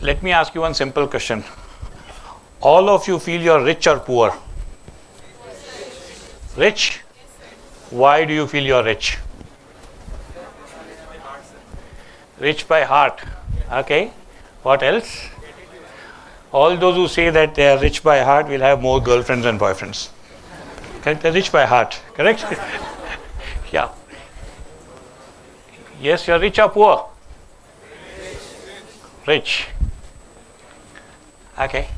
Let me ask you one simple question. All of you feel you're rich or poor? Rich? Why do you feel you're rich? Rich by heart. Okay. What else? All those who say that they are rich by heart will have more girlfriends and boyfriends. Correct? They're rich by heart. Correct? Yeah. Yes, you're rich or poor? Rich. Okay.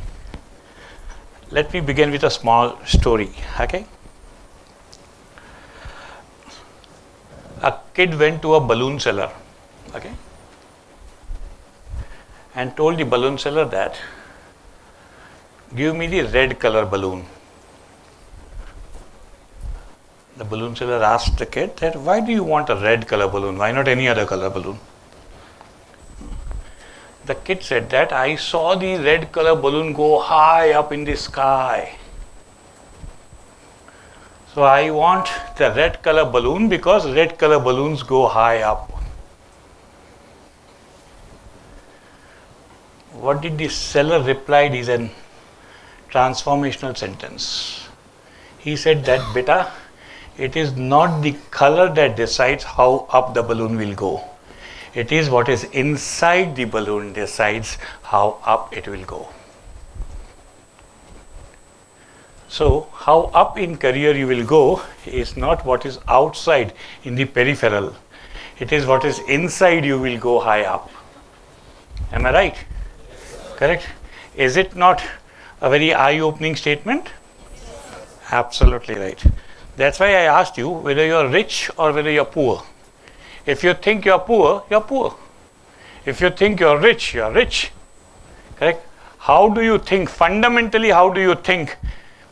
Let me begin with a small story. Okay. A kid went to a balloon seller. Okay. And told the balloon seller that, give me the red color balloon. The balloon seller asked the kid that, why do you want a red color balloon? Why not any other color balloon? The kid said that, I saw the red color balloon go high up in the sky. So I want the red color balloon because red color balloons go high up. What did the seller replied is a transformational sentence. He said that, beta, it is not the color that decides how up the balloon will go. It is what is inside the balloon decides how up it will go. So, how up in career you will go is not what is outside in the peripheral. It is what is inside you will go high up. Am I right? Correct? Is it not a very eye-opening statement? Absolutely right. That's why I asked you whether you're rich or whether you're poor. If you think you're poor, you're poor. If you think you're rich, you're rich. Correct? How do you think? Fundamentally, how do you think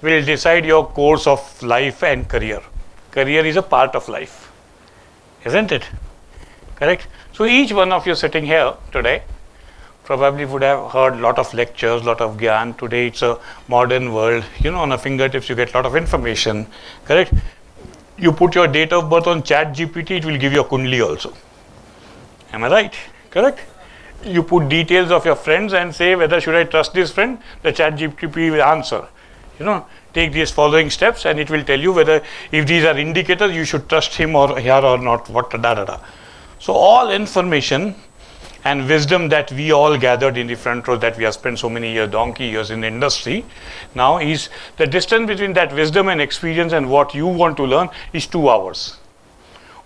will decide your course of life and career? Career is a part of life, isn't it? Correct? So each one of you sitting here today probably would have heard a lot of lectures, lot of gyan. Today it's a modern world. On a fingertips you get a lot of information. Correct? You put your date of birth on ChatGPT, it will give you a kundli also. Am I right? Correct? You put details of your friends and say whether should I trust this friend, the ChatGPT will answer. Take these following steps and it will tell you whether if these are indicators you should trust him or her or not. So all information and wisdom that we all gathered in the front row that we have spent so many years, donkey years in the industry, now is the distance between that wisdom and experience and what you want to learn is 2 hours.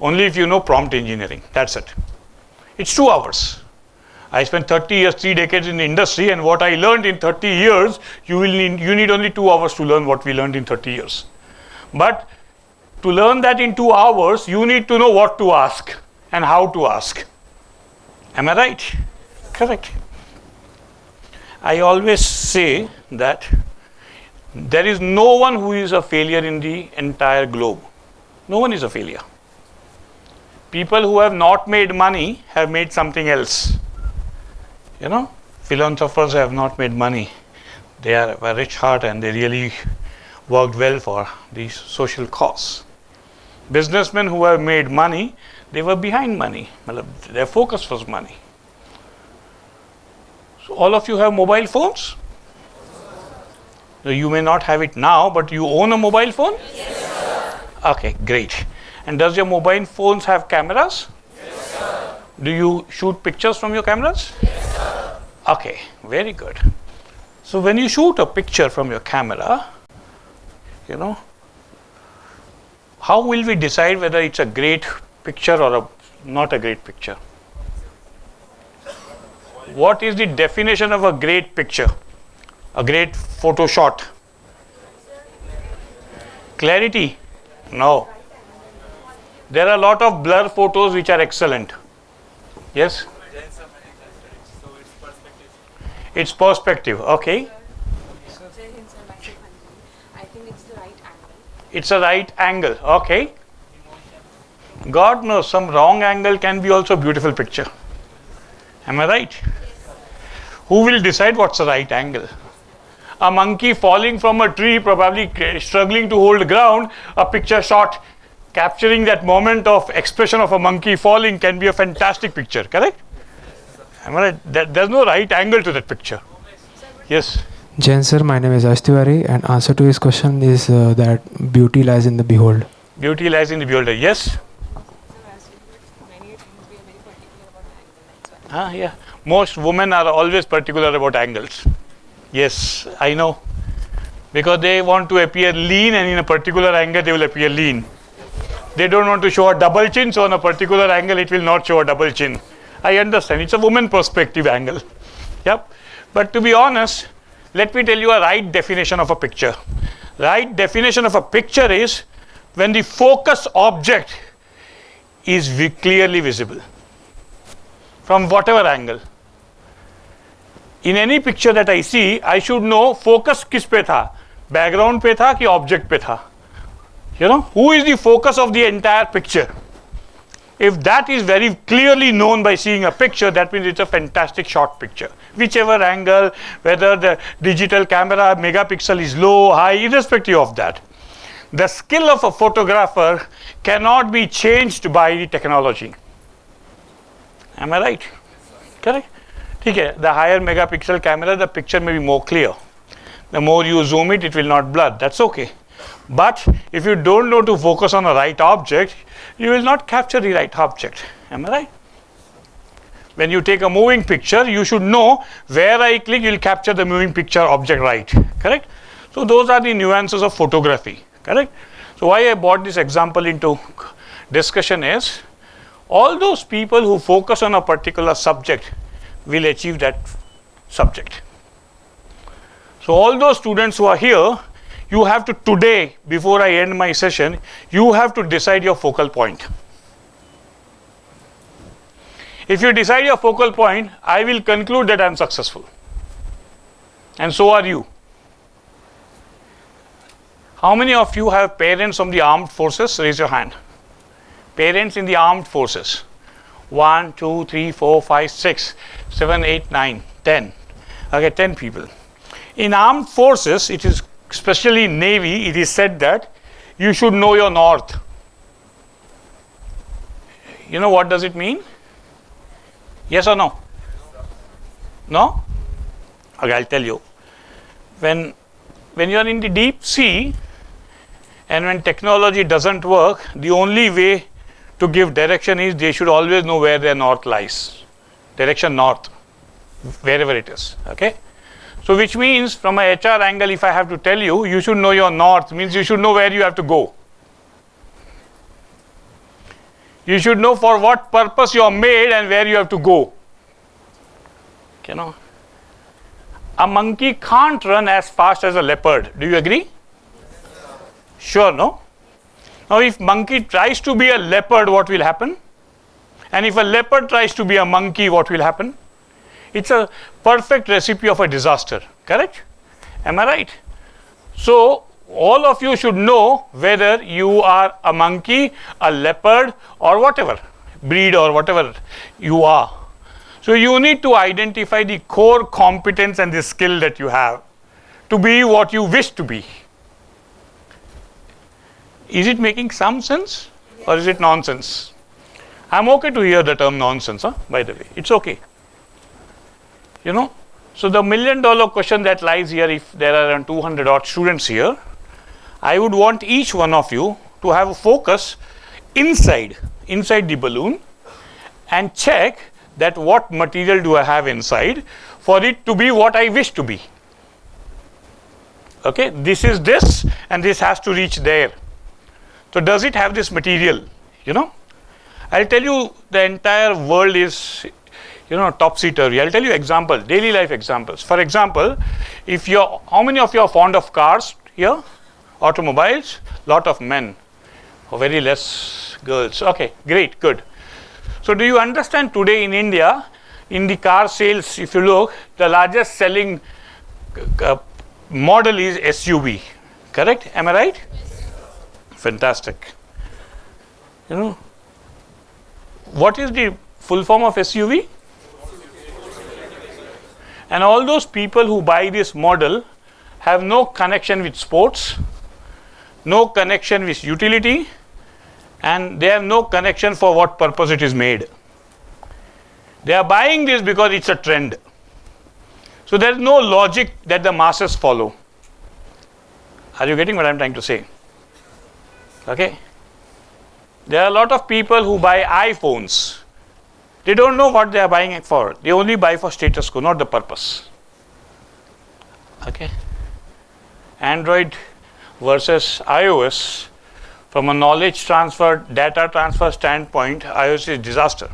Only if you know prompt engineering, that's it. It's 2 hours. I spent 30 years, 3 decades in the industry, and what I learned in 30 years, you need only 2 hours to learn what we learned in 30 years. But to learn that in 2 hours, you need to know what to ask and how to ask. Am I right? Correct. I always say that there is no one who is a failure in the entire globe. No one is a failure. People who have not made money have made something else. Philanthropers have not made money. They have a rich heart and they really worked well for the social cause. Businessmen who have made money, they were behind money. Their focus was money. So all of you have mobile phones? So you may not have it now, but you own a mobile phone? Yes, sir. Okay, great. And does your mobile phones have cameras? Yes, sir. Do you shoot pictures from your cameras? Yes, sir. Okay, very good. So when you shoot a picture from your camera, how will we decide whether it's a great picture or not a great picture? What is the definition of a great picture? A great photo shot? Clarity? No. There are a lot of blur photos which are excellent. Yes? It's perspective. Okay. I think it's the right angle. It's a right angle. Okay. God knows, some wrong angle can be also a beautiful picture. Am I right? Who will decide what's the right angle? A monkey falling from a tree, probably struggling to hold ground, a picture shot capturing that moment of expression of a monkey falling can be a fantastic picture, correct? Am I right? There's no right angle to that picture. Yes. Jain sir, my name is Ash Tiwari, and answer to his question is that beauty lies in the behold. Beauty lies in the beholder. Yes. So as we many things we are very particular about the angle. That's why. Yeah. Most women are always particular about angles. Yes, I know. Because they want to appear lean, and in a particular angle they will appear lean. They don't want to show a double chin, so on a particular angle it will not show a double chin. I understand. It's a woman perspective angle. Yep. But to be honest, let me tell you a right definition of a picture. Right definition of a picture is when the focus object is clearly visible from whatever angle. In any picture that I see, I should know focus किस पे था, background पे था कि object पे था. You know, who is the focus of the entire picture? If that is very clearly known by seeing a picture, that means it's a fantastic shot picture. Whichever angle, whether the digital camera megapixel is low, high, irrespective of that. The skill of a photographer cannot be changed by the technology. Am I right? Correct? Okay, the higher megapixel camera, the picture may be more clear. The more you zoom it, it will not blur. That's okay. But if you don't know to focus on a right object, you will not capture the right object. Am I right? When you take a moving picture, you should know where I click, you will capture the moving picture object right. Correct? So those are the nuances of photography. Correct? So why I brought this example into discussion is, all those people who focus on a particular subject will achieve that subject. So all those students who are here, you have to today, before I end my session, you have to decide your focal point. If you decide your focal point, I will conclude that I am successful. And so are you. How many of you have parents from the armed forces? Raise your hand. Parents in the armed forces. 1, 2, 3, 4, 5, 6, 7, 8, 9, 10. Okay, 10 people. In armed forces, it is especially in Navy, it is said that you should know your north. You know what does it mean? Yes or no? No? Okay, I'll tell you. When you are in the deep sea and when technology doesn't work, the only way to give direction is they should always know where their north lies. Direction north, wherever it is. Okay? So which means from a HR angle, if I have to tell you, you should know your north, means you should know where you have to go. You should know for what purpose you are made and where you have to go. You know, a monkey can't run as fast as a leopard. Do you agree? Sure, no? Now if monkey tries to be a leopard, what will happen? And if a leopard tries to be a monkey, what will happen? It's a perfect recipe of a disaster, correct? Am I right? So all of you should know whether you are a monkey, a leopard, or whatever breed or whatever you are. So you need to identify the core competence and the skill that you have to be what you wish to be. Is it making some sense or is it nonsense? I'm okay to hear the term nonsense, by the way. It's okay. You know, so the $1 million question that lies here, if there are around 200 odd students here, I would want each one of you to have a focus inside the balloon and check that what material do I have inside for it to be what I wish to be. Okay, this is this and this has to reach there. So does it have this material? You know, I'll tell you the entire world is, you know, topsy-turvy. I'll tell you example, daily life examples. For example, if you're, how many of you are fond of cars here? Automobiles? Lot of men, or very less girls. Okay, great, good. So do you understand today in India, in the car sales, if you look, the largest selling model is SUV, correct? Am I right? Fantastic. You know, what is the full form of SUV? And all those people who buy this model have no connection with sports, no connection with utility, and they have no connection for what purpose it is made. They are buying this because it's a trend. So there is no logic that the masses follow. Are you getting what I'm trying to say? Okay. There are a lot of people who buy iPhones. They don't know what they are buying it for. They only buy for status quo, not the purpose. Okay. Android versus iOS, from a knowledge transfer, data transfer standpoint, iOS is disaster.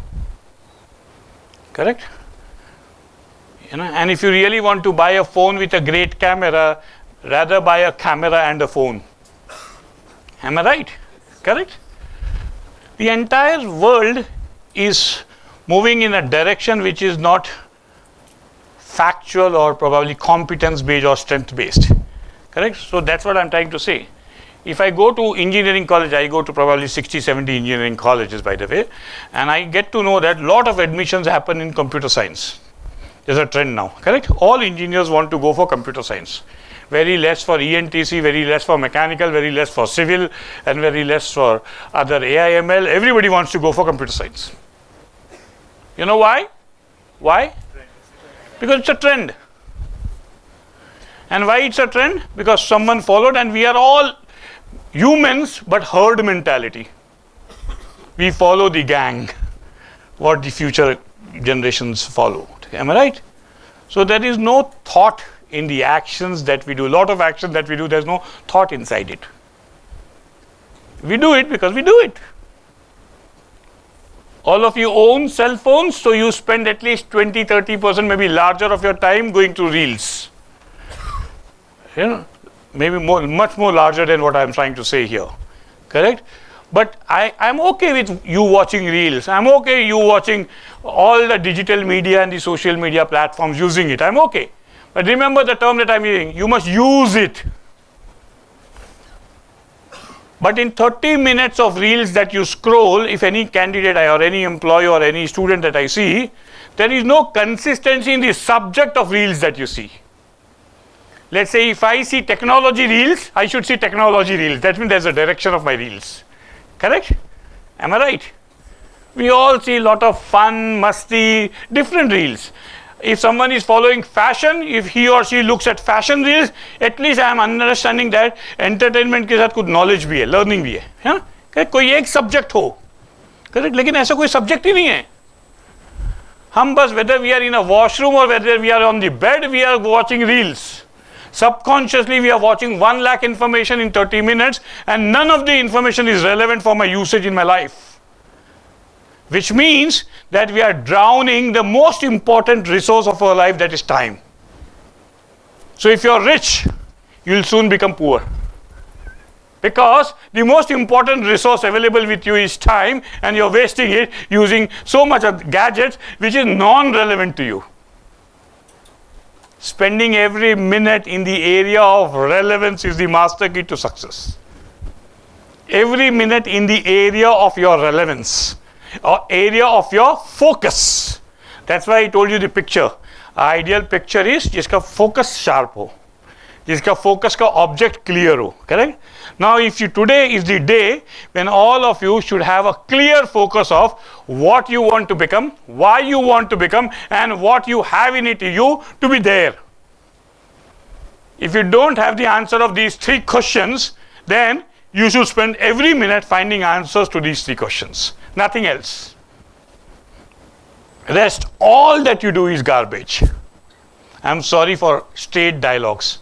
Correct? You know, and if you really want to buy a phone with a great camera, rather buy a camera and a phone. Am I right? Correct? The entire world is moving in a direction which is not factual or probably competence based or strength based. Correct? So that's what I'm trying to say. If I go to engineering college, I go to probably 60, 70 engineering colleges, by the way, and I get to know that a lot of admissions happen in computer science. There's a trend now, correct? All engineers want to go for computer science. Very less for ENTC, very less for mechanical, very less for civil, and very less for other AIML. Everybody wants to go for computer science. You know why? Why? Because it's a trend. And why it's a trend? Because someone followed, and we are all humans, but herd mentality. We follow the gang, what the future generations follow. Am I right? So there is no thought in the actions that we do. A lot of action that we do, there's no thought inside it. We do it because we do it. All of you own cell phones, so you spend at least 20-30%, maybe larger of your time going to reels. You know, maybe more, much more larger than what I'm trying to say here. Correct? But I'm okay with you watching reels. I'm okay you watching all the digital media and the social media platforms, using it. I'm okay. But remember the term that I'm using. You must use it. But in 30 minutes of reels that you scroll, if any candidate or any employee or any student that I see, there is no consistency in the subject of reels that you see. Let's say if I see technology reels, I should see technology reels. That means there's a direction of my reels. Correct? Am I right? We all see a lot of fun, musty, different reels. If someone is following fashion, if he or she looks at fashion reels, at least I am understanding that entertainment के साथ कुछ knowledge भी है, learning भी है, हाँ? कोई एक subject हो, correct? लेकिन ऐसा कोई subject ही नहीं है. हम बस whether we are in a washroom or whether we are on the bed, we are watching reels. Subconsciously, we are watching 1 lakh information in 30 minutes, and none of the information is relevant for my usage in my life. Which means that we are drowning the most important resource of our life, that is time. So if you are rich, you will soon become poor. Because the most important resource available with you is time, and you are wasting it using so much of gadgets which is non-relevant to you. Spending every minute in the area of relevance is the master key to success. Every minute in the area of your relevance or area of your focus. That's why I told you the picture. Ideal picture is जिसका focus sharp हो, जिसका focus का object clear हो, correct? Now if you today is the day when all of you should have a clear focus of what you want to become, why you want to become, and what you have in it you to be there. If you don't have the answer of these 3 questions, then you should spend every minute finding answers to these 3 questions. Nothing else. Rest, all that you do is garbage. I'm sorry for straight dialogues.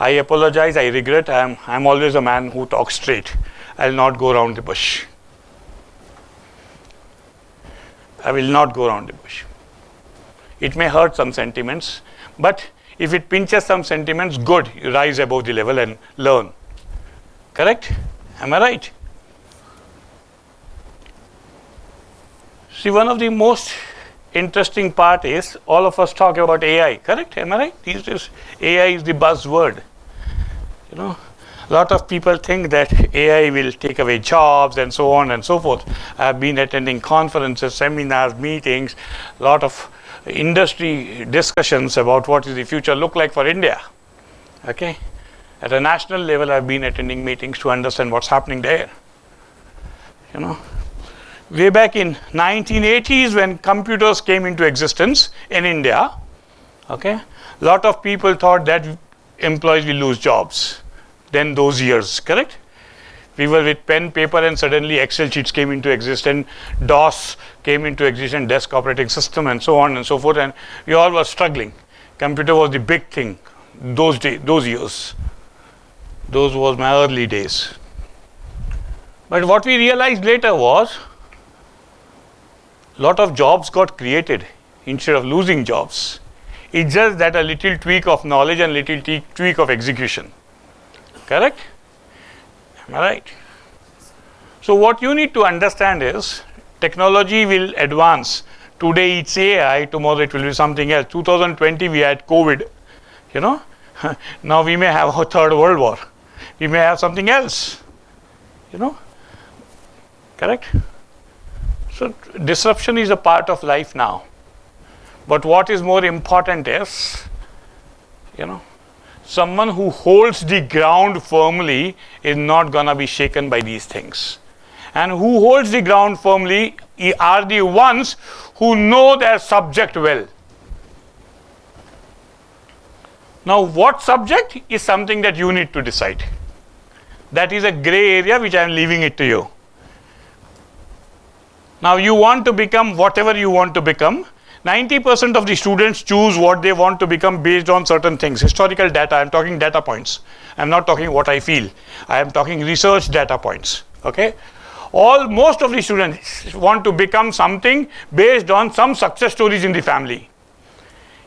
I apologize, I regret. I'm always a man who talks straight. I'll not go around the bush. I will not go around the bush. It may hurt some sentiments, but if it pinches some sentiments, good, you rise above the level and learn. Correct? Am I right? See, one of the most interesting part is all of us talk about AI, correct? Am I right? These days, AI is the buzzword. You know, a lot of people think that AI will take away jobs and so on and so forth. I've been attending conferences, seminars, meetings, a lot of industry discussions about what is the future look like for India. Okay? At a national level, I've been attending meetings to understand what's happening there. You know, way back in 1980s when computers came into existence in India, okay, lot of people thought that employees will lose jobs. Then those years, correct? We were with pen, paper, and suddenly Excel sheets came into existence, DOS came into existence, desk operating system, and so on and so forth, and we all were struggling. Computer was the big thing those days, those years. Those was my early days. But what we realized later was, lot of jobs got created instead of losing jobs. It's just that a little tweak of knowledge and little tweak of execution. Correct? Am I right? So what you need to understand is, technology will advance. Today it's AI, tomorrow it will be something else. 2020 we had COVID, you know. Now we may have a third world war. We may have something else, you know. Correct? So disruption is a part of life now. But what is more important is, you know, someone who holds the ground firmly is not gonna be shaken by these things. And who holds the ground firmly are the ones who know their subject well. Now, what subject is something that you need to decide. That is a gray area which I am leaving it to you. Now, you want to become whatever you want to become. 90% of the students choose what they want to become based on certain things. Historical data, I am talking data points. I am not talking what I feel. I am talking research data points. Okay? Most of the students want to become something based on some success stories in the family.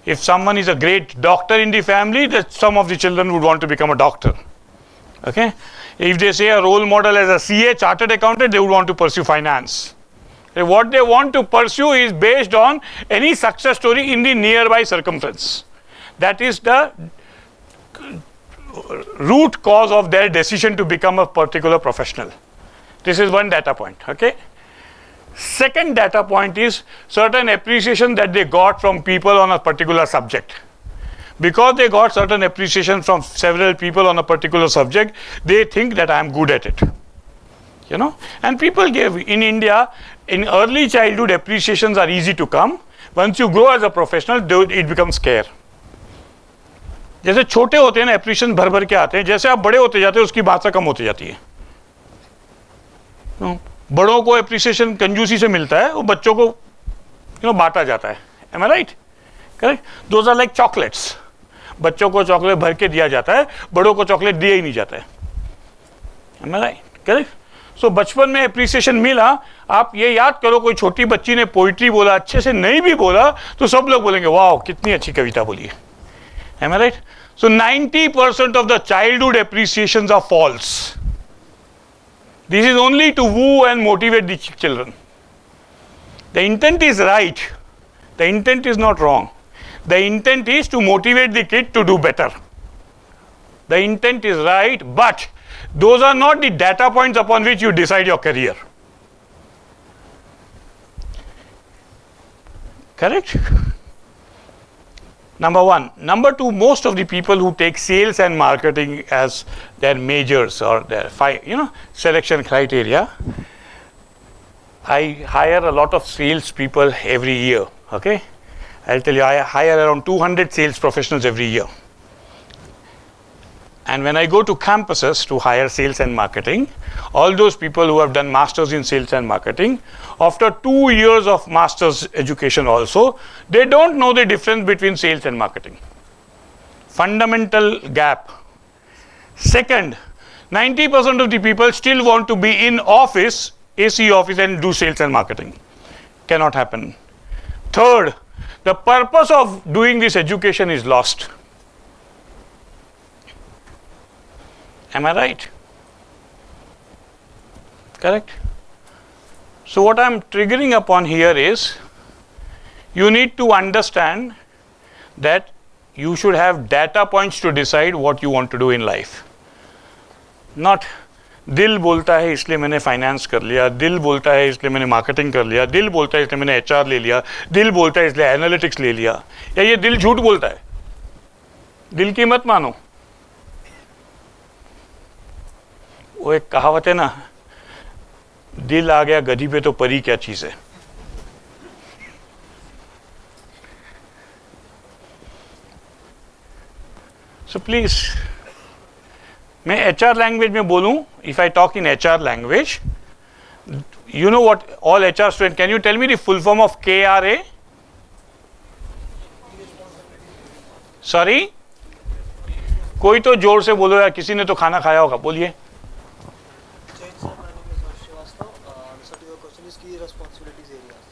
If someone is a great doctor in the family, that some of the children would want to become a doctor. Okay? If they say a role model as a CA, chartered accountant, they would want to pursue finance. What they want to pursue is based on any success story in the nearby circumference. That is the root cause of their decision to become a particular professional. This is one data point. Okay. Second data point is certain appreciation that they got from people on a particular subject. Because they got certain appreciation from several people on a particular subject, they think that I am good at it. You know, and people give in India, in early childhood appreciations are easy to come. Once you grow as a professional, it becomes scarce. जैसे छोटे होते हैं ना appreciation भर भर के आते हैं, जैसे आप बड़े होते जाते हैं उसकी मात्रा कम होती जाती है. बड़ों को appreciation कंजूसी से मिलता है, वो बच्चों को बांटा जाता है. Am I right? Correct? Those are like chocolates. बच्चों को चॉकलेट भर के दिया जाता है, बड़ों को चॉकलेट दिया ही नहीं जाता है. Am I right? Correct? So, बचपन में एप्रिसिएशन मिला. आप ये याद करो, कोई छोटी बच्ची ने पोइट्री बोला, अच्छे से नहीं भी बोला तो सब लोग बोलेंगे वाओ कितनी अच्छी कविता बोली है. Am I right? So 90% of the childhood appreciations are false. This is only to woo and motivate the children. The intent is right. The intent is not wrong. The intent is to motivate the kid to do better. The intent is right, but those are not the data points upon which you decide your career. Correct? Number one. Number two, most of the people who take sales and marketing as their majors or their selection criteria, I hire a lot of sales people every year. Okay? I'll tell you, I hire around 200 sales professionals every year. And when I go to campuses to hire sales and marketing, all those people who have done masters in sales and marketing, after 2 years of master's education also, they don't know the difference between sales and marketing. Fundamental gap. Second, 90% of the people still want to be in office, AC office, and do sales and marketing. Cannot happen. Third, the purpose of doing this education is lost. Am I right? Correct? So what I am triggering upon here is, you need to understand that you should have data points to decide what you want to do in life. Not दिल बोलता है इसलिए मैंने finance कर लिया, दिल बोलता है इसलिए मैंने मार्केटिंग कर लिया, दिल बोलता है इसलिए मैंने एचआर ले लिया, दिल बोलता है इसलिए एनालिटिक्स ले लिया. या ये दिल झूठ बोलता है. दिल की मत मानो. वो एक कहावत है ना, दिल आ गया गधी पे तो परी क्या चीज है. So please, मैं HR लैंग्वेज में बोलूं, if I talk in HR language, you know what all HR students, can you tell me the full form of KRA? Sorry? कोई तो जोर से बोलो यार, किसी ने तो खाना खाया होगा, बोलिए.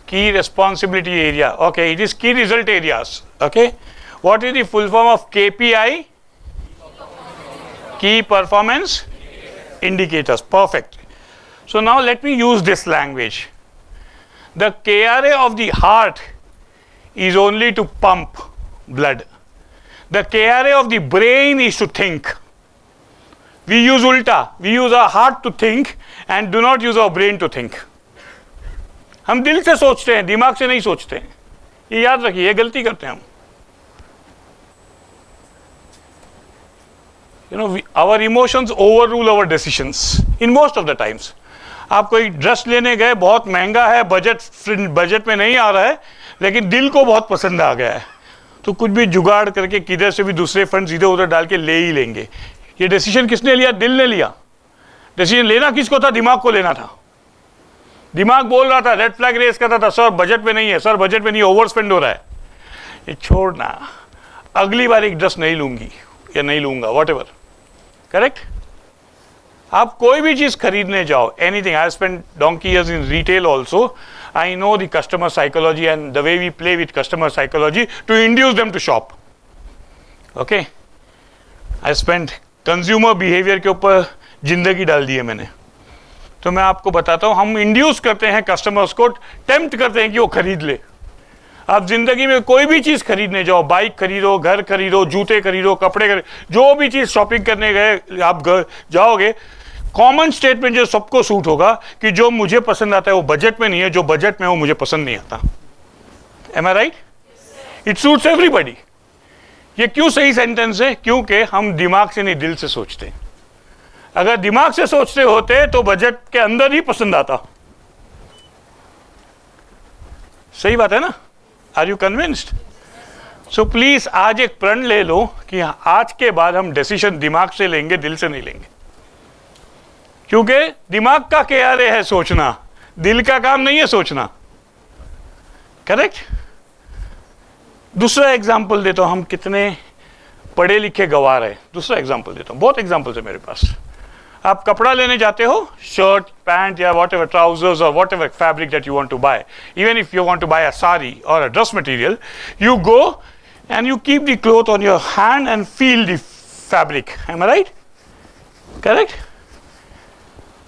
Key responsibility area. Okay, it is key result areas. Okay, what is the full form of KPI? Key performance indicators. Perfect. So now let me use this language. The KRA of the heart is only to pump blood. The KRA of the brain is to think. We use ulta. We use our heart to think and do not use our brain to think. हम दिल से सोचते हैं, दिमाग से नहीं सोचते हैं. ये याद रखिए, ये गलती करते हैं हम. You know, our emotions overrule our decisions in most of the times. आप कोई ड्रेस लेने गए, बहुत महंगा है, बजट में नहीं आ रहा है, लेकिन दिल को बहुत पसंद आ गया है, तो कुछ भी जुगाड़ करके किधर से भी दूसरे फंड्स इधर उधर डाल के ले ही लेंगे. ये डिसीजन किसने लिया? दिल ने लिया. डिसीजन लेना किसको था? दिमाग को लेना था. दिमाग बोल रहा था, रेड फ्लैग रेस कर रहा था, सर बजट में नहीं है, सर बजट में नहीं, ओवर स्पेंड हो रहा है. ये छोड़ना, अगली बार एक ड्रेस नहीं लूंगी या नहीं लूंगा, व्हाटएवर. करेक्ट. आप कोई भी चीज खरीदने जाओ, anything. I spend donkey years in retail also. I know the customer psychology and the way we play with customer psychology to induce them to shop. Okay, I spend consumer behaviour के ऊपर जिंदगी डाल दी है मैंने. तो मैं आपको बताता हूं, हम इंड्यूस करते हैं कस्टमर्स को, टेम्प्ट करते हैं कि वो खरीद ले. आप जिंदगी में कोई भी चीज खरीदने जाओ, बाइक खरीदो, घर खरीदो, जूते खरीदो, कपड़े खरीदो, जो भी चीज शॉपिंग करने गए आप जाओगे, कॉमन स्टेटमेंट जो सबको सूट होगा कि जो मुझे पसंद आता है वो बजट में नहीं है, जो बजट में हो मुझे पसंद नहीं आता. Am I right? It suits everybody. ये क्यों सही सेंटेंस है? क्योंकि हम दिमाग से नहीं, दिल से सोचते हैं. अगर दिमाग से सोचते होते तो बजट के अंदर ही पसंद आता. सही बात है ना? Are you convinced? So please आज एक प्रण ले लो कि आज के बाद हम डिसीजन दिमाग से लेंगे, दिल से नहीं लेंगे. क्योंकि दिमाग का KRA है सोचना, दिल का काम नहीं है सोचना. करेक्ट. दूसरा एग्जाम्पल देता हूं, हम कितने पढ़े लिखे गवार है. दूसरा एग्जाम्पल देता हूं, बहुत एग्जाम्पल्स है मेरे पास. आप कपड़ा लेने जाते हो, शर्ट, पैंट या वॉट एवर, ट्राउजर्स और whatever fabric that you want to buy. Even if you want to buy a sari और a dress material, you go and you keep the cloth on your hand and feel the fabric. Am I right? Correct?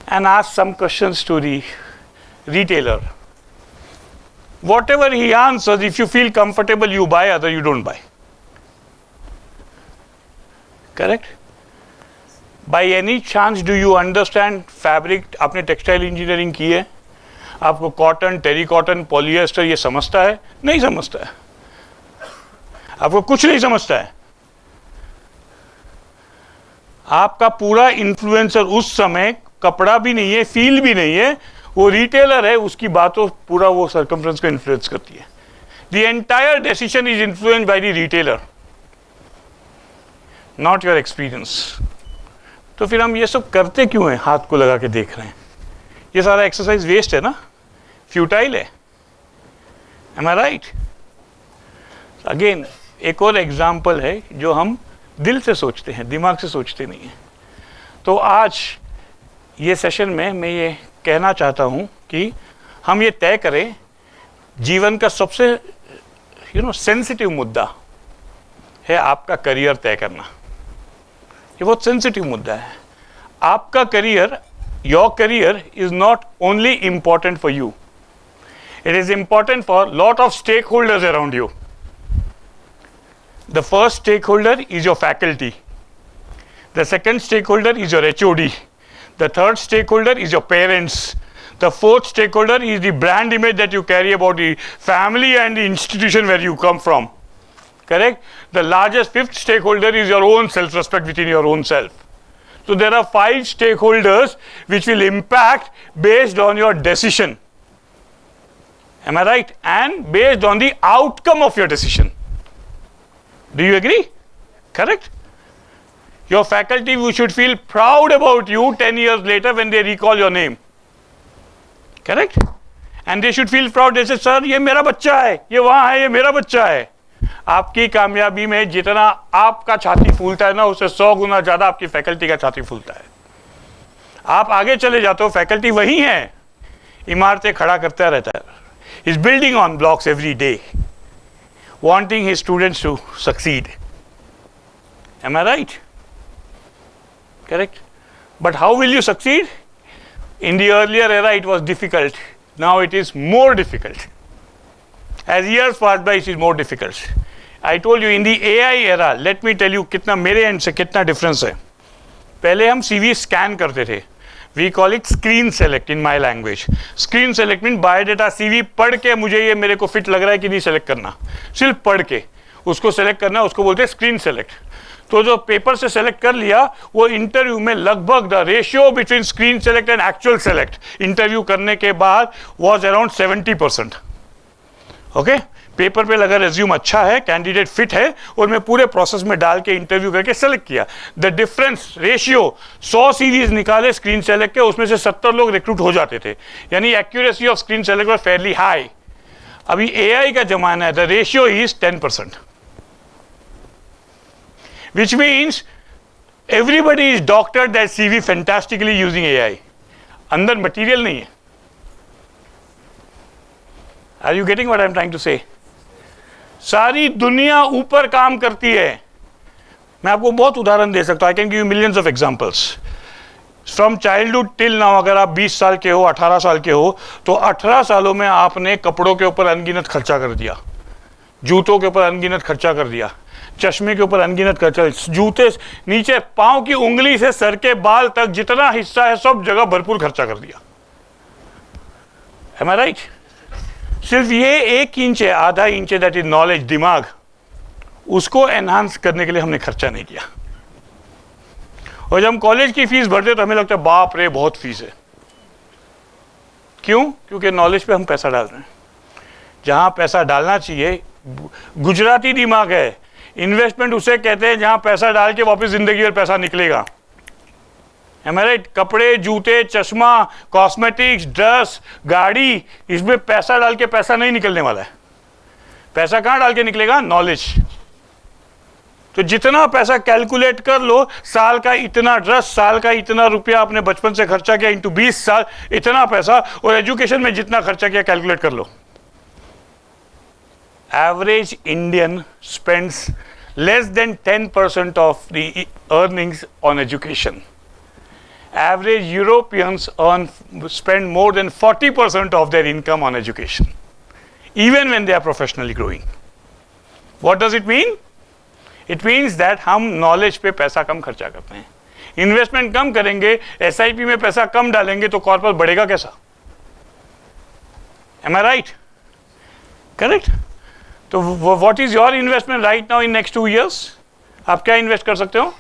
And ask some questions to the retailer. Whatever he answers, if you feel comfortable, you buy, other you don't buy. Correct? By any chance, do you understand fabric? आपने textile engineering की है, आपको cotton, टेरी cotton, polyester ये समझता है? नहीं समझता है. आपको कुछ नहीं समझता है. आपका पूरा इन्फ्लुएंसर उस समय कपड़ा भी नहीं है, फील भी नहीं है, वो रिटेलर है, उसकी बातों पूरा वो सर्कमफ्रेंस को इन्फ्लुएंस करती है. The entire decision is influenced by the retailer, not your experience. तो फिर हम ये सब करते क्यों हैं? हाथ को लगा के देख रहे हैं. ये सारा एक्सरसाइज वेस्ट है ना, फ्यूटाइल है. M I right? अगेन एक और एग्जाम्पल है जो हम दिल से सोचते हैं, दिमाग से सोचते नहीं हैं. तो आज ये सेशन में मैं ये कहना चाहता हूँ कि हम ये तय करें, जीवन का सबसे सेंसिटिव मुद्दा है आपका करियर तय करना. ये बहुत सेंसिटिव मुद्दा है. आपका career, your career is not only important for you, it is important for lot of stake holders around you. The first stakeholder is your faculty. The second stakeholder is your HOD. The third stakeholder is your parents. The fourth stakeholder is the brand image that you carry about the family and the institution where you come from. Correct? The largest fifth stakeholder is your own self-respect within your own self. So there are 5 stakeholders which will impact based on your decision. Am I right? And based on the outcome of your decision. Do you agree? Correct? Your faculty should feel proud about you 10 years later when they recall your name. Correct? And they should feel proud. They say, sir, ये मेरा बच्चा है, ये वहाँ है, ये मेरा बच्चा है. आपकी कामयाबी में जितना आपका छाती फूलता है ना, उससे 100 गुना ज़्यादा आपकी फैकल्टी का छाती फूलता है. आप आगे चले जाते हो, फैकल्टी वही है, इमारतें खड़ा करता रहता है. He's building on blocks every day, wanting his students to succeed. Am I right? Correct? But how will you succeed? In the earlier era, it was difficult. Now it is more difficult. As years pass by, it is more difficult. I told you, in the AI era, let me tell you, कितना मेरे end से कितना difference है. पहले हम CV scan करते थे. We call it screen select in my language. Screen select means biodata CV पढ़ के मुझे ये मेरे को fit लग रहा है कि नहीं select करना. सिर्फ पढ़ के उसको select करना, उसको बोलते हैं screen select. तो जो पेपर से सेलेक्ट कर लिया, वो इंटरव्यू में लगभग the ratio between screen select and actual select interview करने के बाद वाज अराउंड 70%. ओके, पेपर पे लगा रेज्यूम अच्छा है, कैंडिडेट फिट है, और मैं पूरे प्रोसेस में डाल के इंटरव्यू करके सेलेक्ट किया. द डिफरेंस रेशियो 100 सीरीज निकाले स्क्रीन सेलेक्ट के, उसमें से 70 लोग रिक्रूट हो जाते थे. यानी accuracy of screen select was fairly high. अभी एआई का जमाना है, the ratio is 10%. Which means everybody is doctored that CV fantastically using AI. अंदर मटीरियल नहीं है. Are you getting what I am trying to say? सारी दुनिया ऊपर काम करती है. मैं आपको बहुत उदाहरण दे सकता हूँ. I can give you millions of examples. From childhood till now, अगर आप 20 साल के हो, 18 साल के हो, तो 18 सालों में आपने कपड़ों के ऊपर अनगिनत खर्चा कर दिया, जूतों के ऊपर अनगिनत खर्चा कर दिया, चश्मे के ऊपर अनगिनत खर्चा, जूते नीचे पांव की उंगली से सर के बाल तक जितना हिस्सा है सब जगह भरपूर खर्चा कर दिया. Am I right? सिर्फ ये 1 इंच है, आधा इंच है, दैट इज नॉलेज, दिमाग, उसको एनहांस करने के लिए हमने खर्चा नहीं किया. और जब हम कॉलेज की फीस भरते तो हमें लगता है बाप रे बहुत फीस है. क्यों? क्योंकि नॉलेज पे हम पैसा डाल रहे हैं. जहां पैसा डालना चाहिए, गुजराती दिमाग है, इन्वेस्टमेंट उसे कहते हैं जहां पैसा डाल के वापस जिंदगी में पैसा निकलेगा. Am I right? कपड़े, जूते, चश्मा, कॉस्मेटिक्स, ड्रेस, गाड़ी, इसमें पैसा डाल के पैसा नहीं निकलने वाला है. पैसा कहां डाल के निकलेगा? नॉलेज. तो जितना पैसा कैलकुलेट कर लो, साल का इतना ड्रेस, साल का इतना रुपया आपने बचपन से खर्चा किया, इंटू 20 साल इतना पैसा, और एजुकेशन में जितना खर्चा किया कैलकुलेट कर लो. Average Indian spends less than 10% of the earnings on education. Average Europeans spend more than 40% of their income on education, even when they are professionally growing. What does it mean? It means that हम knowledge पे पैसा कम खर्चा करते हैं, investment कम करेंगे, SIP में पैसा कम डालेंगे, तो कॉर्पोरेट बढ़ेगा कैसा? Am I right? Correct? तो what is your investment right now in next 2 years? आप क्या इन्वेस्ट कर सकते हो?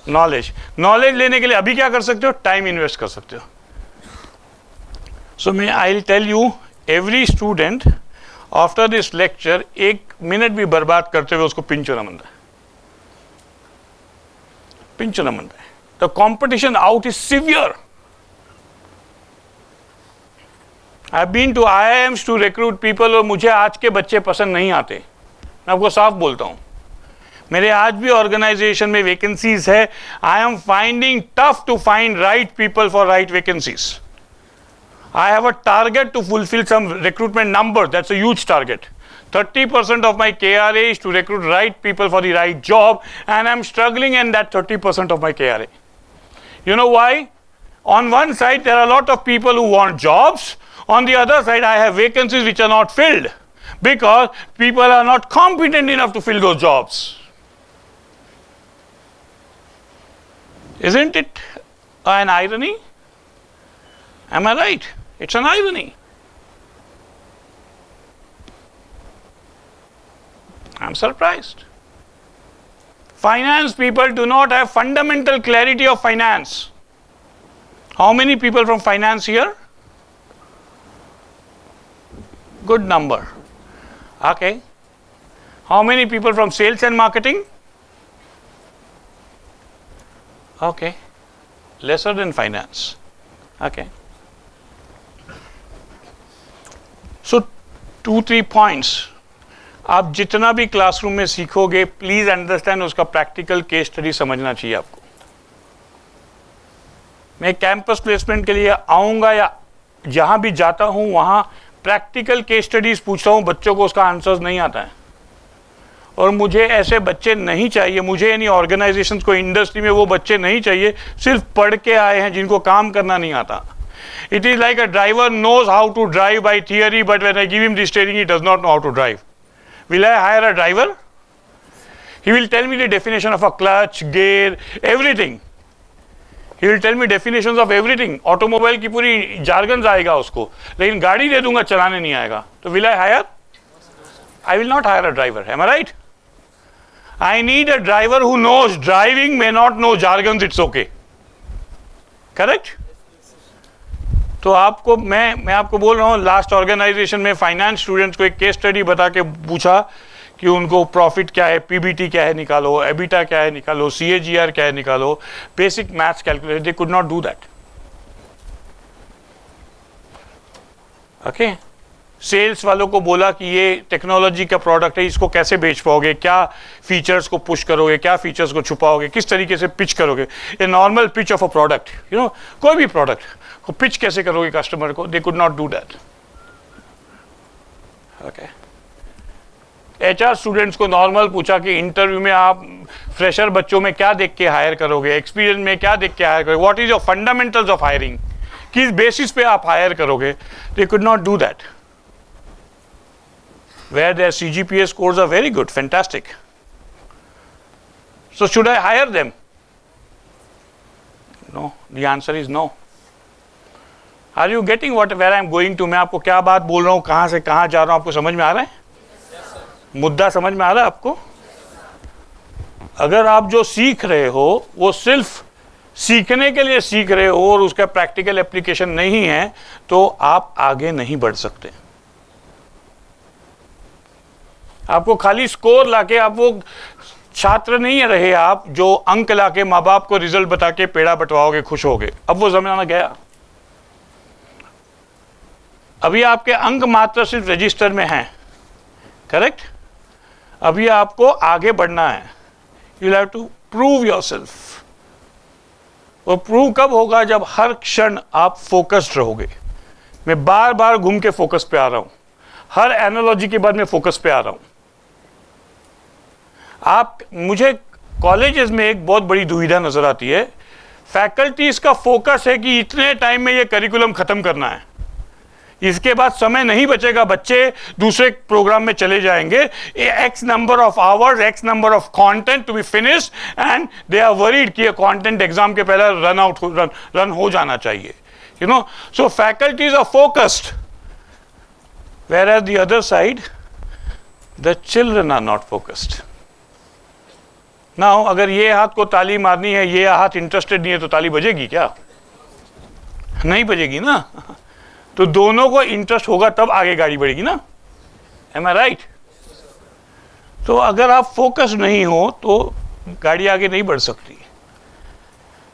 नॉलेज. नॉलेज लेने के लिए अभी क्या कर सकते हो? टाइम इन्वेस्ट कर सकते हो. सो मैं I will tell you, every student after this lecture 1 minute भी बर्बाद करते हुए उसको पिंचोना बनता है. पिंचोना बनता है. The competition out is severe. I've been to IIMs to recruit people, और मुझे आज के बच्चे पसंद नहीं आते. मैं आपको साफ बोलता हूँ, मेरे आज भी ऑर्गेनाइजेशन में वैकेंसीज है. I am finding tough to find right people for right vacancies. I have a target to fulfil some recruitment number, that's a huge target. 30% of my KRA is to recruit right people for the right job, and I'm struggling in that 30% of my KRA. You know why? On one side, there are a lot of people who want jobs. On the other side, I have vacancies which are not filled because people are not competent enough to fill those jobs. Isn't it an irony? Am I right? It's an irony. I'm surprised. Finance people do not have fundamental clarity of finance. How many people from finance here? Good number. Okay. How many people from sales and marketing? Okay. Lesser than finance. Okay. So 2-3 points. आप जितना भी classroom में सीखोगे please understand उसका practical case study समझना चाहिए आपको. मैं कैंपस प्लेसमेंट के लिए आऊंगा या जहां भी जाता हूं वहां प्रैक्टिकल केस स्टडीज पूछता हूं, बच्चों को उसका आंसर्स नहीं आता है. और मुझे ऐसे बच्चे नहीं चाहिए, मुझे यानी ऑर्गेनाइजेशंस को, इंडस्ट्री में वो बच्चे नहीं चाहिए सिर्फ पढ़ के आए हैं जिनको काम करना नहीं आता. It is like a driver knows how to drive by theory, but when I give him the steering, he does not know how to drive. Will I hire a driver? He will tell me the definition of a clutch, gear, everything. He will tell me definitions of everything. Automobile की पूरी jargons आएगा उसको, लेकिन गाड़ी दे दूंगा चलाने नहीं आएगा. तो will I hire? I will not hire a driver. Am I right? I need a driver who knows driving, may not know jargons. It's okay. Correct? तो आपको मैं आपको बोल रहा हूँ, लास्ट ऑर्गेनाइजेशन में फाइनेंस स्टूडेंट्स को एक केस स्टडी बता के पूछा कि उनको प्रॉफिट क्या है, पीबीटी क्या है निकालो, एबिटा क्या है निकालो, सीएजीआर क्या है निकालो, basic maths calculation. They could not do that. Okay. Sales वालों को बोला कि ये टेक्नोलॉजी का प्रोडक्ट है, इसको कैसे बेच पाओगे, क्या फीचर्स को पुश करोगे, क्या फीचर्स को छुपाओगे, किस तरीके से पिच करोगे. A normal pitch of a product, you know, कोई भी प्रोडक्ट को पिच कैसे करोगे कस्टमर को. दे could not do that. Okay. HR students को नॉर्मल पूछा कि इंटरव्यू में आप फ्रेशर बच्चों में क्या देख के हायर करोगे, एक्सपीरियंस में क्या देख के हायर करोगे, what is your fundamentals of hiring, किस बेसिस पे आप हायर करोगे. दे could not do that. Where their CGPA scores are very good, fantastic. So should I hire them? No, the answer is no. Are you getting where I am going to? मैं आपको क्या बात बोल रहा हूँ, कहाँ से कहाँ जा रहा हूँ, आपको समझ में आ रहा है? मुद्दा समझ में आ रहा है आपको? अगर आप जो सीख रहे हो वो सिर्फ सीखने के लिए सीख रहे हो और उसका प्रैक्टिकल एप्लीकेशन नहीं है, तो आप आगे नहीं बढ़ सकते. आपको खाली स्कोर लाके, आप वो छात्र नहीं रहे आप जो अंक लाके माँ बाप को रिजल्ट बता के पेड़ा बंटवाओगे, खुश होगे. अब वो जमाना गया. अभी आपके अंक मात्र सिर्फ रजिस्टर में हैं. करेक्ट. अभी आपको आगे बढ़ना है. You have to prove yourself. और प्रूव कब होगा? जब हर क्षण आप फोकस्ड रहोगे. मैं बार बार घूम के फोकस पे आ रहा हूं, हर एनालॉजी के बाद मैं फोकस पे आ रहा हूं. आप, मुझे कॉलेजेस में एक बहुत बड़ी दुविधा नजर आती है. फैकल्टीज का फोकस है कि इतने टाइम में ये करिकुलम खत्म करना है, इसके बाद समय नहीं बचेगा, बच्चे दूसरे प्रोग्राम में चले जाएंगे. X number of hours, X number of content to be finished, and they are worried कि ये कंटेंट एग्जाम के पहले रन हो जाना चाहिए. You know, so faculties are focused, whereas the other side, the children are not focused. Now, अगर ये हाथ को ताली मारनी है, ये हाथ इंटरेस्टेड नहीं है, तो ताली बजेगी क्या? नहीं बजेगी ना. तो दोनों को इंटरेस्ट होगा तब आगे गाड़ी बढ़ेगी ना. Am I right? तो अगर आप फोकस नहीं हो तो गाड़ी आगे नहीं बढ़ सकती.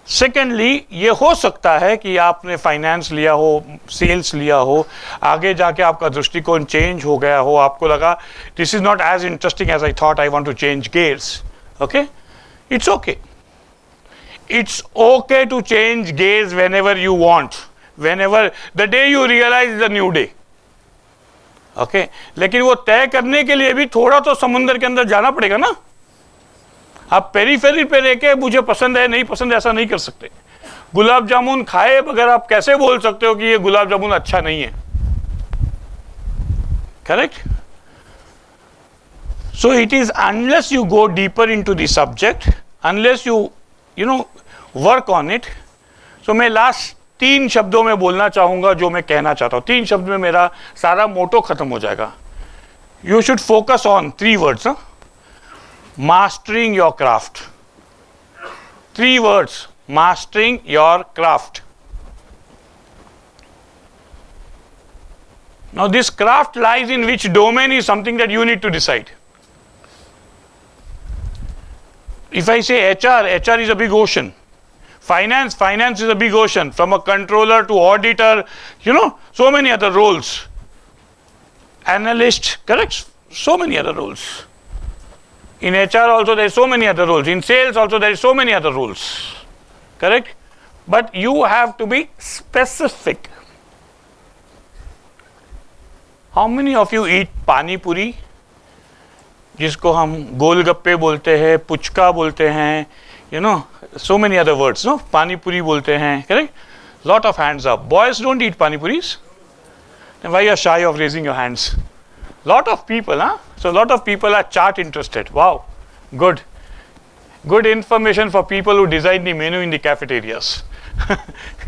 सेकेंडली, ये हो सकता है कि आपने फाइनेंस लिया हो, सेल्स लिया हो, आगे जाके आपका दृष्टिकोण चेंज हो गया हो, आपको लगा this is not as interesting as I thought, I want to change gears. Okay, it's okay. It's okay to change gears whenever you want, whenever the day you realise the new day. Okay, लेकिन वो तय करने के लिए भी थोड़ा तो समुद्र के अंदर जाना पड़ेगा ना. आप पेरीफेरी पे रह के मुझे पसंद है नहीं पसंद, ऐसा नहीं कर सकते. गुलाब जामुन खाए बगैर आप कैसे बोल सकते हो कि ये गुलाब जामुन अच्छा नहीं है? Correct. So it is unless you go deeper into the subject, unless you know work on it. So मैं लास्ट 3 शब्दों में बोलना चाहूंगा जो मैं कहना चाहता हूं. 3 शब्द में मेरा सारा मोटो खत्म हो जाएगा. You should focus on 3 words. Mastering your craft. 3 words. Mastering your craft. Now this craft lies in which domain is something that you need to decide. If I say HR is a big ocean. Finance is a big ocean. From a controller to auditor, so many other roles. Analyst, correct? So many other roles. In HR also there are so many other roles. In sales also there are so many other roles. Correct? But you have to be specific. How many of you eat pani puri? जिसको हम गोलगप्पे बोलते हैं, पुचका बोलते हैं, so many other words, no? Pani puri बोलते हैं, correct? Lot of hands up. Boys don't eat pani puris. Then why are you shy of raising your hands? Lot of people, huh? So lot of people are chart interested. Wow, good. Good information for people who design the menu in the cafeterias.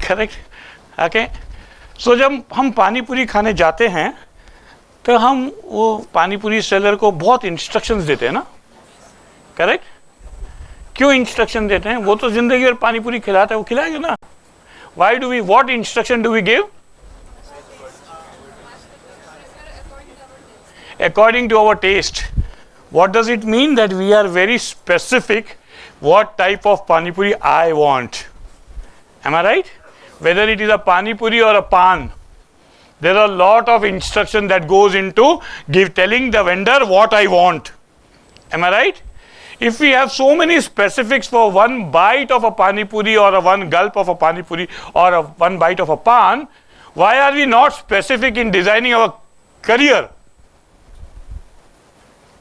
Correct? Okay. So जब हम पानी पूरी खाने जाते हैं तो हम वो पानी पूरी सेलर को बहुत इंस्ट्रक्शंस देते हैं ना, करेक्ट? क्यों इंस्ट्रक्शन देते हैं? वो तो जिंदगी भर पानी पूरी खिलाता है, वो खिलाएगा ना. Why do we, what instruction do we give? According to our taste. What does it mean? That we are very specific what type of pani puri I want. Am I right? Whether it is a pani puri or a pan, there are a lot of instruction that goes into telling the vendor what I want. Am I right? If we have so many specifics for one bite of a pani puri or a one gulp of a pani puri or a one bite of a pan, why are we not specific in designing our career?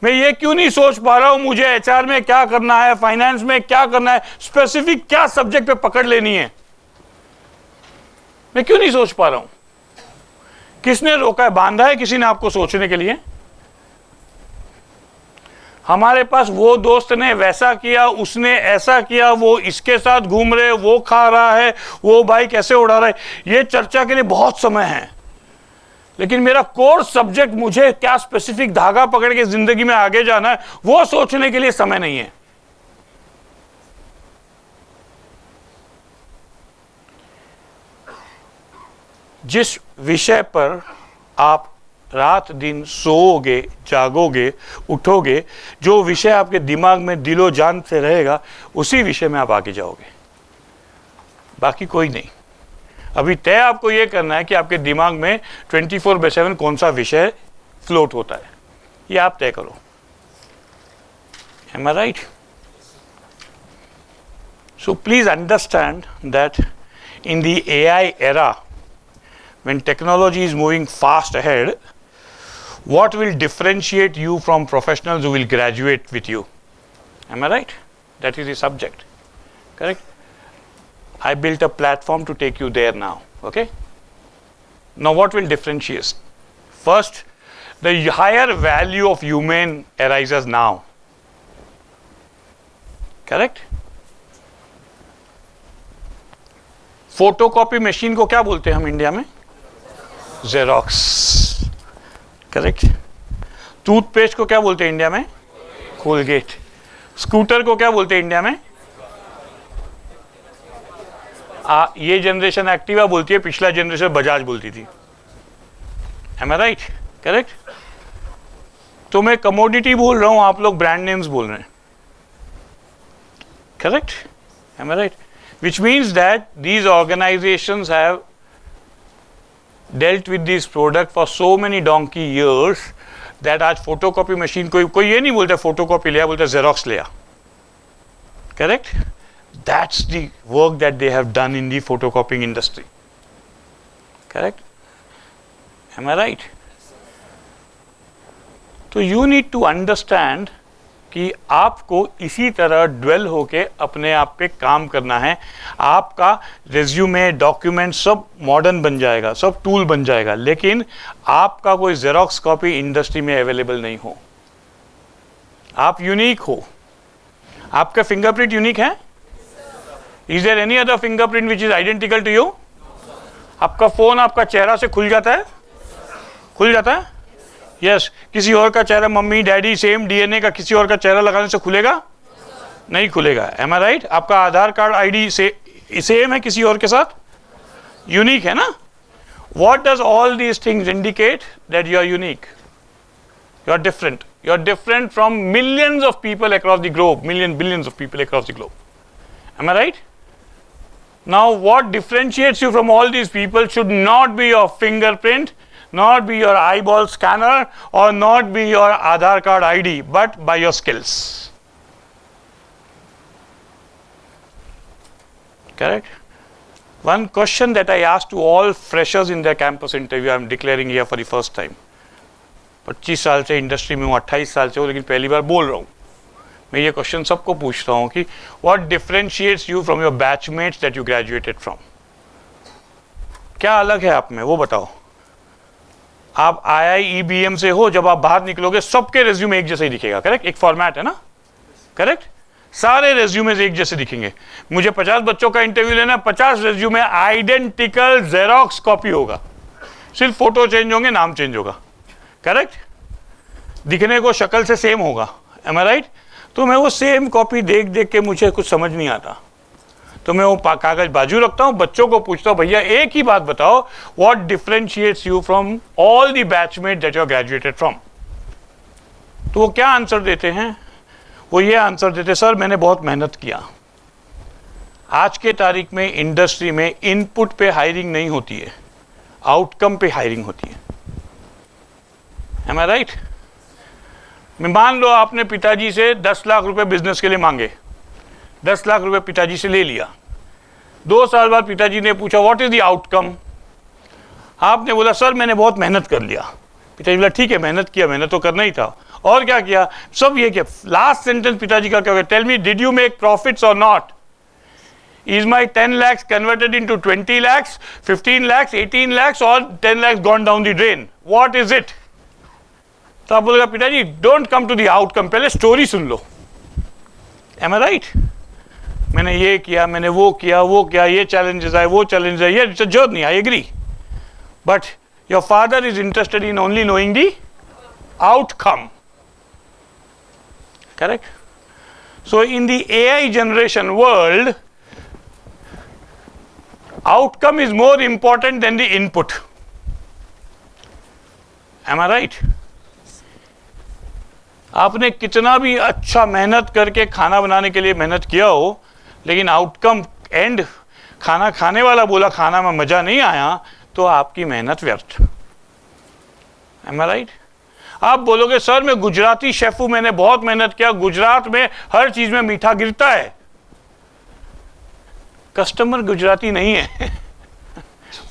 मैं ये क्यों नहीं सोच पा रहा हूं मुझे HR में क्या करना है, फाइनेंस में क्या करना है, स्पेसिफिक क्या सब्जेक्ट पे पकड़ लेनी है, मैं क्यों नहीं सोच पा रहा हूं? किसने रोका है? बांधा है किसी ने आपको सोचने के लिए? हमारे पास वो दोस्त ने वैसा किया, उसने ऐसा किया, वो इसके साथ घूम रहे, वो खा रहा है, वो बाइक ऐसे उड़ा रहा है, ये चर्चा के लिए बहुत समय है. लेकिन मेरा कोर्स सब्जेक्ट, मुझे क्या स्पेसिफिक धागा पकड़ के जिंदगी में आगे जाना है, वो सोचने के लिए समय नहीं है. जिस विषय पर आप रात दिन सोओगे, जागोगे, उठोगे, जो विषय आपके दिमाग में दिलो जान से रहेगा, उसी विषय में आप आगे जाओगे, बाकी कोई नहीं. अभी तय आपको ये करना है कि आपके दिमाग में 24/7 कौन सा विषय फ्लोट होता है, ये आप तय करो. Am I right? So please understand that in the AI era, when technology is moving fast ahead, what will differentiate you from professionals who will graduate with you? Am I right? That is the subject, correct? I built a platform to take you there now, okay? Now what will differentiate? First, the higher value of human arises now, correct? Photocopy machine को क्या बोलते हैं हम India में? Xerox, correct? Toothpaste को क्या बोलते हैं इंडिया में? कोलगेट. स्कूटर को क्या बोलते हैं इंडिया में? ये जनरेशन एक्टिवा बोलती है, पिछला जनरेशन बजाज बोलती थी. M I right? करेक्ट? तो मैं कमोडिटी बोल रहा हूं, आप लोग ब्रांड नेम्स बोल रहे हैं, correct? Am I right? Which means that these organizations have dealt with this product for so many donkey years that आज photocopy machine कोई ये नहीं बोलता photocopy लिया, बोलता Xerox लिया, correct? That's the work that they have done in the photocopying industry, correct? Am I right? तो you need to understand कि आपको इसी तरह ड्वेल होके अपने आप पे काम करना है. आपका रेज्यूमे, डॉक्यूमेंट सब मॉडर्न बन जाएगा, सब टूल बन जाएगा, लेकिन आपका कोई जेरोक्स कॉपी इंडस्ट्री में अवेलेबल नहीं हो. आप यूनिक हो. आपका फिंगरप्रिंट यूनिक है? Is there any other fingerprint which is identical to you? आपका फोन आपका चेहरा से खुल जाता है? खुल जाता है? यस किसी और का चेहरा, मम्मी डैडी सेम डीएनए का किसी और का चेहरा लगाने से खुलेगा? नहीं खुलेगा। M I right? आपका आधार कार्ड आईडी सेम है किसी और के साथ? यूनिक है ना? What does all these things indicate? That you are unique, you are different, you are different from millions of people across the globe, billions of people across the globe. Am I right? Now what differentiates you from all these people should not be your fingerprint, not be your eyeball scanner, or not be your Aadhaar card ID, but by your skills. Correct? One question that I asked to all freshers in their campus interview, I am declaring here for the first time. 25 साल से industry में हूँ, 28 साल से हूँ, लेकिन पहली बार बोल रहा हूँ। मैं ये क्वेश्चन सबको पूछता हूँ कि what differentiates you from your batchmates that you graduated from? क्या अलग है आप में, वो बताओ। आप IIEBM से हो, जब आप बाहर निकलोगे सबके रेज्यूमे एक जैसे ही दिखेगा। करेक्ट? एक फॉर्मेट है ना? करेक्ट? सारे रेज्यूमे एक जैसे दिखेंगे। मुझे 50 बच्चों का इंटरव्यू लेना, 50 रेज्यूमे आइडेंटिकल जेरोक्स कॉपी होगा, सिर्फ फोटो चेंज होंगे, नाम चेंज होगा। करेक्ट? दिखने को शक्ल से सेम होगा। M I right? तो मैं वो सेम कॉपी देख देख के मुझे कुछ समझ नहीं आता, तो मैं वो कागज बाजू रखता हूँ, बच्चों को पूछता हूँ, भैया एक ही बात बताओ, what differentiates you from all the batchmate that you are graduated from? तो वो क्या आंसर देते हैं? वो ये आंसर देते, सर मैंने बहुत मेहनत किया। आज के तारीख में इंडस्ट्री में इनपुट पे हायरिंग नहीं होती है, आउटकम पे हायरिंग होती है। Am I right? मैं मान लो आपने पिताजी से 10 लाख रुपए बिजनेस के लिए मांगे, 10 लाख रुपए पिताजी से ले लिया। 2 साल बाद पिताजी ने पूछा व्हाट इज द आउटकम? आपने बोला सर मैंने बहुत मेहनत कर लिया। पिताजी बोला ठीक है, मेहनत किया, मेहनत तो करना ही था, और क्या किया? सब ये किया। लास्ट सेंटेंस पिताजी का क्या होगा? Tell me, did you make profits or not? Is my 10 lakhs converted into 20 lakhs, 15 lakhs, 18 lakhs, or 10 lakhs gone down the drain? What is it? तो आप बोलेगा पिताजी don't come to the outcome, पहले story सुन लो। Am I right? मैंने ये किया, मैंने वो किया, ये चैलेंजेस आए, वो चैलेंजेस आए, ये it's a journey, I agree, but your father is interested in only knowing the outcome. Correct? So in the AI generation world, outcome is more important than the input. Am I right? आपने कितना भी अच्छा मेहनत करके खाना बनाने के लिए मेहनत किया हो, लेकिन आउटकम एंड खाना खाने वाला बोला खाना में मजा नहीं आया, तो आपकी मेहनत व्यर्थ। Am I right? आप बोलोगे सर मैं गुजराती शेफ हूं, मैंने बहुत मेहनत किया, गुजरात में हर चीज में मीठा गिरता है, कस्टमर गुजराती नहीं है।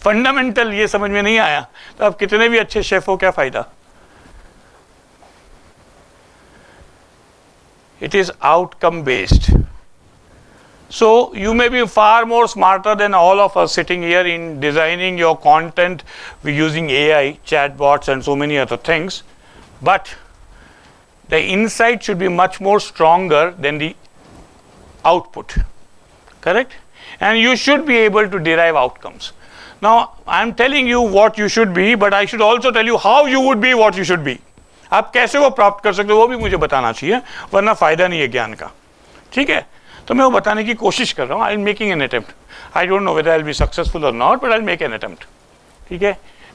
फंडामेंटल ये समझ में नहीं आया, तो आप कितने भी अच्छे शेफ हो, क्या फायदा? It is outcome based. So you may be far more smarter than all of us sitting here in designing your content using AI, chatbots, and so many other things, but the insight should be much more stronger than the output. Correct? And you should be able to derive outcomes. Now I am telling you what you should be, but I should also tell you how you would be what you should be. आप कैसे वो प्राप्त कर सकते हो वो भी मुझे बताना चाहिए, वरना फायदा नहीं है ज्ञान का। ठीक है? तो मैं वो बताने की कोशिश कर रहा हूँ। I am making an attempt. I don't know whether I will be successful or not, but I will make an attempt. ठीक है?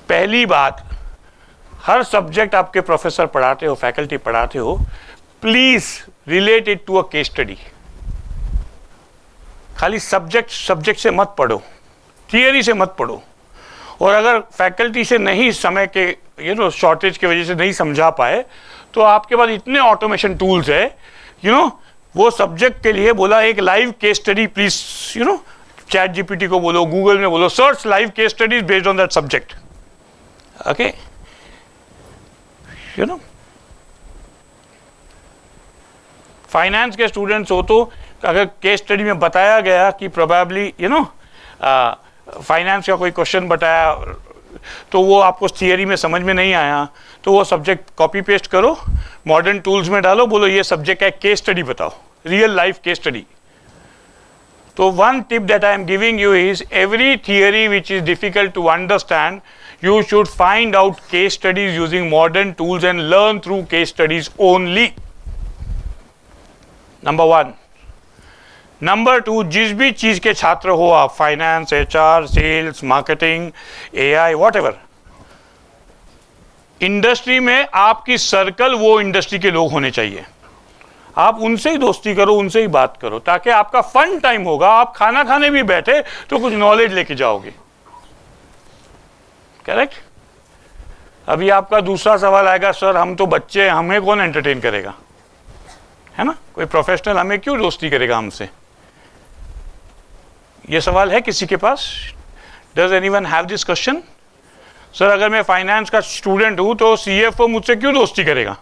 पहली बात, हर सब्जेक्ट आपके प्रोफेसर पढ़ाते हो, फैकल्टी पढ़ाते हो, please relate it to a case study. खाली सब्जेक्ट से मत पढ़ो, थियरी से मत पढ़ो। और अगर फैकल्टी से नहीं, समय के शॉर्टेज की वजह से नहीं समझा पाए, तो आपके पास इतने ऑटोमेशन टूल्स है, वो सब्जेक्ट के लिए बोला एक live case study please, chat GPT को बोलो, गूगल में बोलो, search live case studies based on that subject. Okay? Finance के स्टूडेंट्स हो तो अगर केस स्टडी में बताया गया कि प्रोबेबली फाइनेंस का कोई क्वेश्चन बताया, तो वो आपको थियरी में समझ में नहीं आया, तो वो सब्जेक्ट कॉपी पेस्ट करो, मॉडर्न टूल्स में डालो, बोलो ये सब्जेक्ट का केस स्टडी बताओ, रियल लाइफ केस स्टडी। तो one tip that I am giving you is every theory which is difficult to understand, You should find out case studies using modern tools and learn through case studies only. Number 1. Number 2, जिस भी चीज के छात्र हो आप, finance, HR, sales, marketing, AI, whatever, industry में आपकी circle वो इंडस्ट्री के लोग होने चाहिए. आप उनसे ही दोस्ती करो, उनसे ही बात करो, ताकि आपका फन टाइम होगा. आप खाना खाने भी बैठे तो कुछ नॉलेज लेके जाओगे. करेक्ट. अभी आपका दूसरा सवाल आएगा, सर हम तो बच्चे हैं, हमें कौन एंटरटेन करेगा, है ना? कोई प्रोफेशनल हमें क्यों दोस्ती करेगा हमसे? ये सवाल है किसी के पास? Does anyone have this question? Sir अगर मैं फाइनेंस का स्टूडेंट हूं तो CFO मुझसे क्यों दोस्ती करेगा?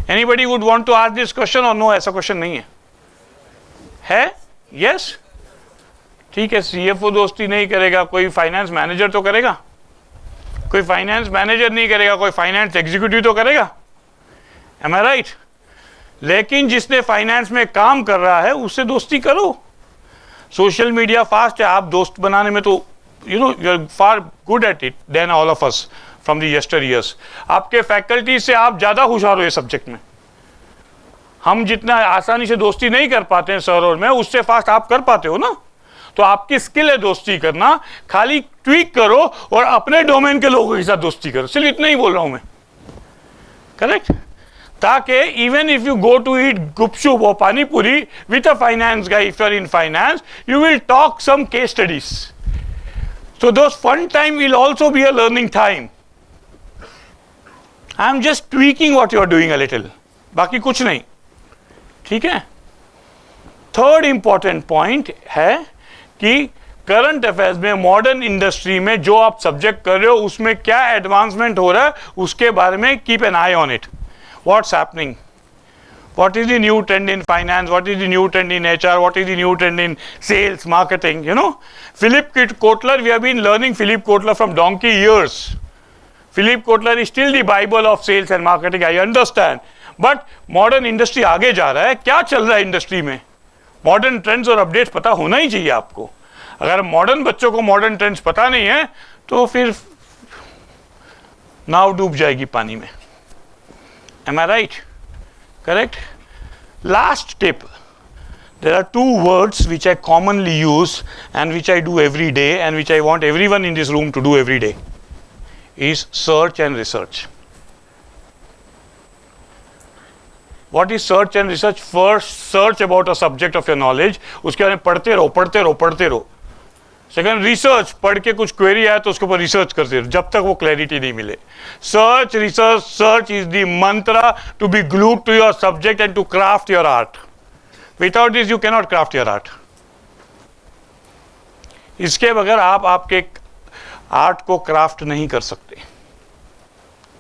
Anybody would want to ask this question or no? ऐसा क्वेश्चन नहीं है? यस? ठीक है, CFO दोस्ती नहीं करेगा, कोई फाइनेंस मैनेजर तो करेगा. कोई फाइनेंस मैनेजर नहीं करेगा, कोई फाइनेंस एग्जीक्यूटिव तो करेगा. M I right? लेकिन जिसने फाइनेंस में काम कर रहा है उससे दोस्ती करो. सोशल मीडिया फास्ट है, आप दोस्त बनाने में तो you are far good at it then all of us from the yesteryears. आपके फैकल्टी से आप ज्यादा होशियार हो ये सब्जेक्ट में. हम जितना आसानी से दोस्ती नहीं कर पाते हैं सर और मैं, उससे फास्ट आप कर पाते हो ना. तो आपकी स्किल है दोस्ती करना, खाली ट्वीक करो और अपने डोमेन के लोगों के साथ दोस्ती करो. सिर्फ इतना ही बोल रहा हूं मैं. करेक्ट. ताकि even if you go to eat gupchup or panipuri with a finance guy, if you are in finance, you will talk some case studies. So those fun time will also be a learning time. I am just tweaking what you are doing a little, बाकी कुछ नहीं. ठीक है. Third important point है कि current affairs में, modern industry में जो आप सब्जेक्ट कर रहे हो उसमें क्या एडवांसमेंट हो रहा है उसके बारे में keep an I on it. What's happening? What is the new trend in finance? What is the new trend in HR? What is the new trend in sales, marketing? You know, Philip Kotler, we have been learning Philip Kotler from donkey years. Philip Kotler is still the Bible of sales and marketing, I understand. But modern industry आगे जा रहा है. क्या चल रहा है industry में? Modern trends और अपडेट्स पता होना ही चाहिए आपको. अगर मॉडर्न बच्चों को मॉडर्न ट्रेंड्स पता नहीं है तो फिर नाव डूब जाएगी पानी में. Am I right? Correct? Last tip. There are 2 words which I commonly use and which I do every day and which I want everyone in this room to do every day. Is search and research. What is search and research? First, search about a subject of your knowledge. उसके बारे में पढ़ते रहो, पढ़ते रहो, पढ़ते रहो. Second, research. पढ़ के कुछ क्वेरी आया तो उसके ऊपर रिसर्च करते रहो जब तक वो क्लैरिटी नहीं मिले. Search, research, search is the mantra to be glued to your subject and to craft your art. Without this you can not craft your art. इसके बगैर आप आपके आर्ट को क्राफ्ट नहीं कर सकते.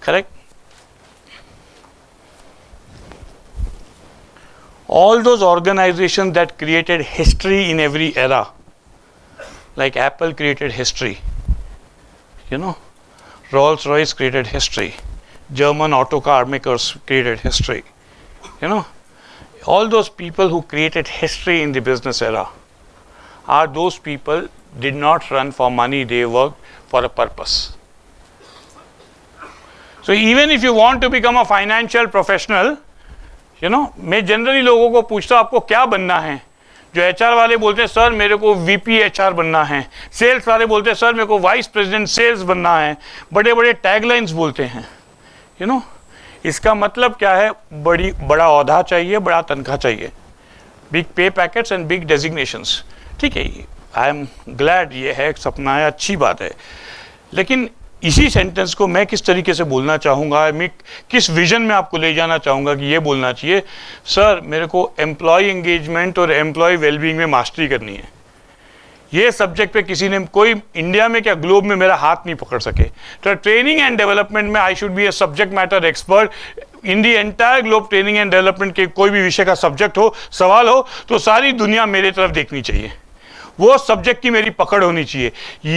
Correct. All those organizations that created history in every era, like Apple created history, you know, Rolls-Royce created history, German auto car makers created history, you know, all those people who created history in the business era are those people did not run for money, they worked for a purpose. So even if you want to become a financial professional, you know, मैं generally लोगों को पूछता हूँ आपको क्या बनना है. जो HR वाले बोलते हैं सर मेरे को VP HR बनना है. सेल्स वाले बोलते हैं सर मेरे को वाइस प्रेसिडेंट सेल्स बनना है. बड़े बड़े टैगलाइंस बोलते हैं. यू नो, इसका मतलब क्या है? बड़ा ओहदा चाहिए, बड़ा तनख्वाह चाहिए, बिग पे पैकेट्स एंड बिग डेजिग्नेशंस. ठीक है, आई एम ग्लैड, ये है एक सपना है, अच्छी बात है. लेकिन इसी सेंटेंस को मैं किस तरीके से बोलना चाहूँगा, मैं किस विजन में आपको ले जाना चाहूँगा कि ये बोलना चाहिए सर मेरे को एम्प्लॉय एंगेजमेंट और एम्प्लॉय वेलबींग में मास्टरी करनी है. ये सब्जेक्ट पे किसी ने, कोई इंडिया में क्या ग्लोब में मेरा हाथ नहीं पकड़ सके. तो ट्रेनिंग एंड डेवलपमेंट में I should be a subject matter expert in the entire globe. Training and development के कोई भी विषय का सब्जेक्ट हो, सवाल हो, तो सारी दुनिया मेरे तरफ देखनी चाहिए. वो सब्जेक्ट की मेरी पकड़ होनी चाहिए.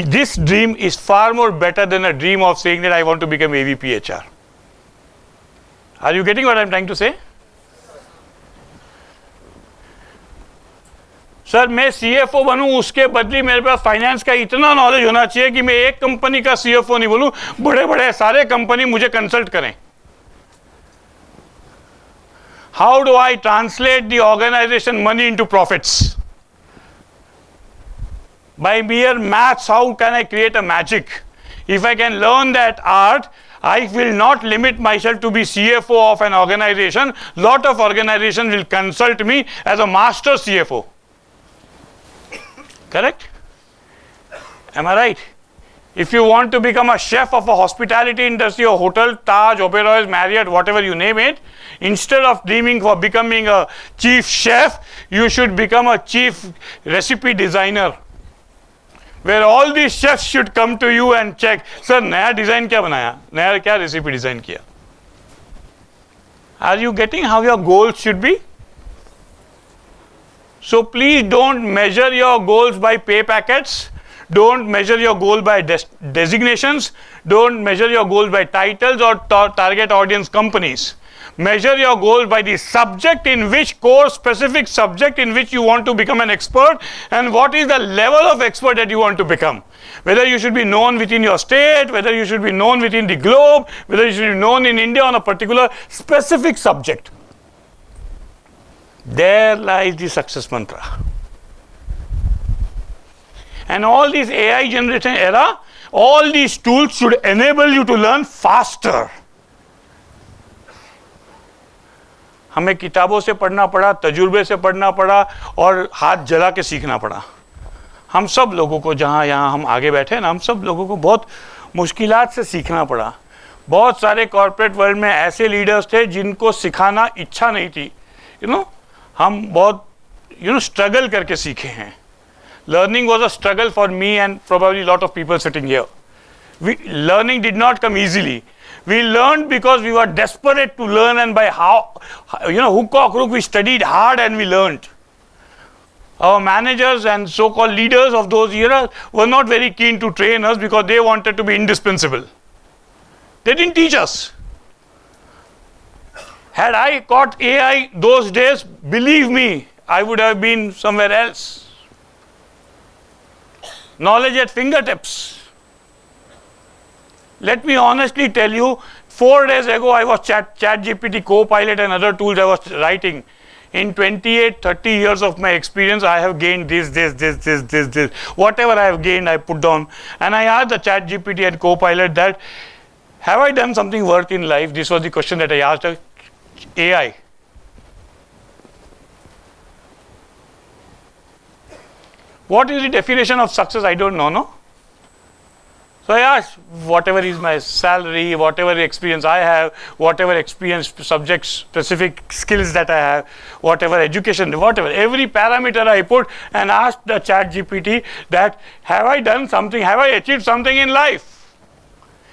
This dream is far more better than a dream of saying that I want to become AVP HR. Are you getting what I am trying to say? Sir मैं सीएफओ बनूं, उसके बदले मेरे पास फाइनेंस का इतना नॉलेज होना चाहिए कि मैं एक कंपनी का सीएफओ नहीं बोलूं, बड़े बड़े सारे कंपनी मुझे कंसल्ट करें. How do I translate the organization money into profits? By mere maths, how can I create a magic? If I can learn that art, I will not limit myself to be CFO of an organization. Lot of organizations will consult me as a master CFO. Correct? Am I right? If you want to become a chef of a hospitality industry or hotel, Taj, Oberoi, Marriott, whatever you name it, instead of dreaming for becoming a chief chef, you should become a chief recipe designer, where all these chefs should come to you and check, sir, नया design क्या बनाया, नया क्या recipe design किया. Are you getting how your goals should be? So please don't measure your goals by pay packets. Don't measure your goal by designations. Don't measure your goal by titles or target audience companies. Measure your goal by the subject in which course, specific subject in which you want to become an expert, and what is the level of expert that you want to become. Whether you should be known within your state, whether you should be known within the globe, whether you should be known in India on a particular specific subject. There lies the success mantra. And all this AI generation era, all these tools should enable you to learn faster. हमें किताबों से पढ़ना पड़ा, तजुर्बे से पढ़ना पड़ा और हाथ जला के सीखना पड़ा. हम सब लोगों को, जहाँ यहाँ हम आगे बैठे हैं ना, हम सब लोगों को बहुत मुश्किलात से सीखना पड़ा. बहुत सारे कॉर्पोरेट वर्ल्ड में ऐसे लीडर्स थे जिनको सिखाना इच्छा नहीं थी. हम बहुत स्ट्रगल करके सीखे हैं. Learning was a struggle for me and probably a lot of people sitting here. Learning did not come easily. We learned because we were desperate to learn, and by hook or crook, we studied hard and we learned. Our managers and so-called leaders of those eras were not very keen to train us because they wanted to be indispensable. They didn't teach us. Had I caught AI those days, believe me, I would have been somewhere else. Knowledge at fingertips. Let me honestly tell you, 4 days ago I was ChatGPT, Copilot and other tools I was writing. In 28, 30 years of my experience, I have gained this. Whatever I have gained, I put down. And I asked the ChatGPT and Copilot that, have I done something worth in life? This was the question that I asked AI. What is the definition of success? I don't know, no? So I asked, whatever is my salary, whatever experience I have, whatever experience, subject specific skills that I have, whatever education, whatever, every parameter I put and asked the ChatGPT that, have I done something, have I achieved something in life?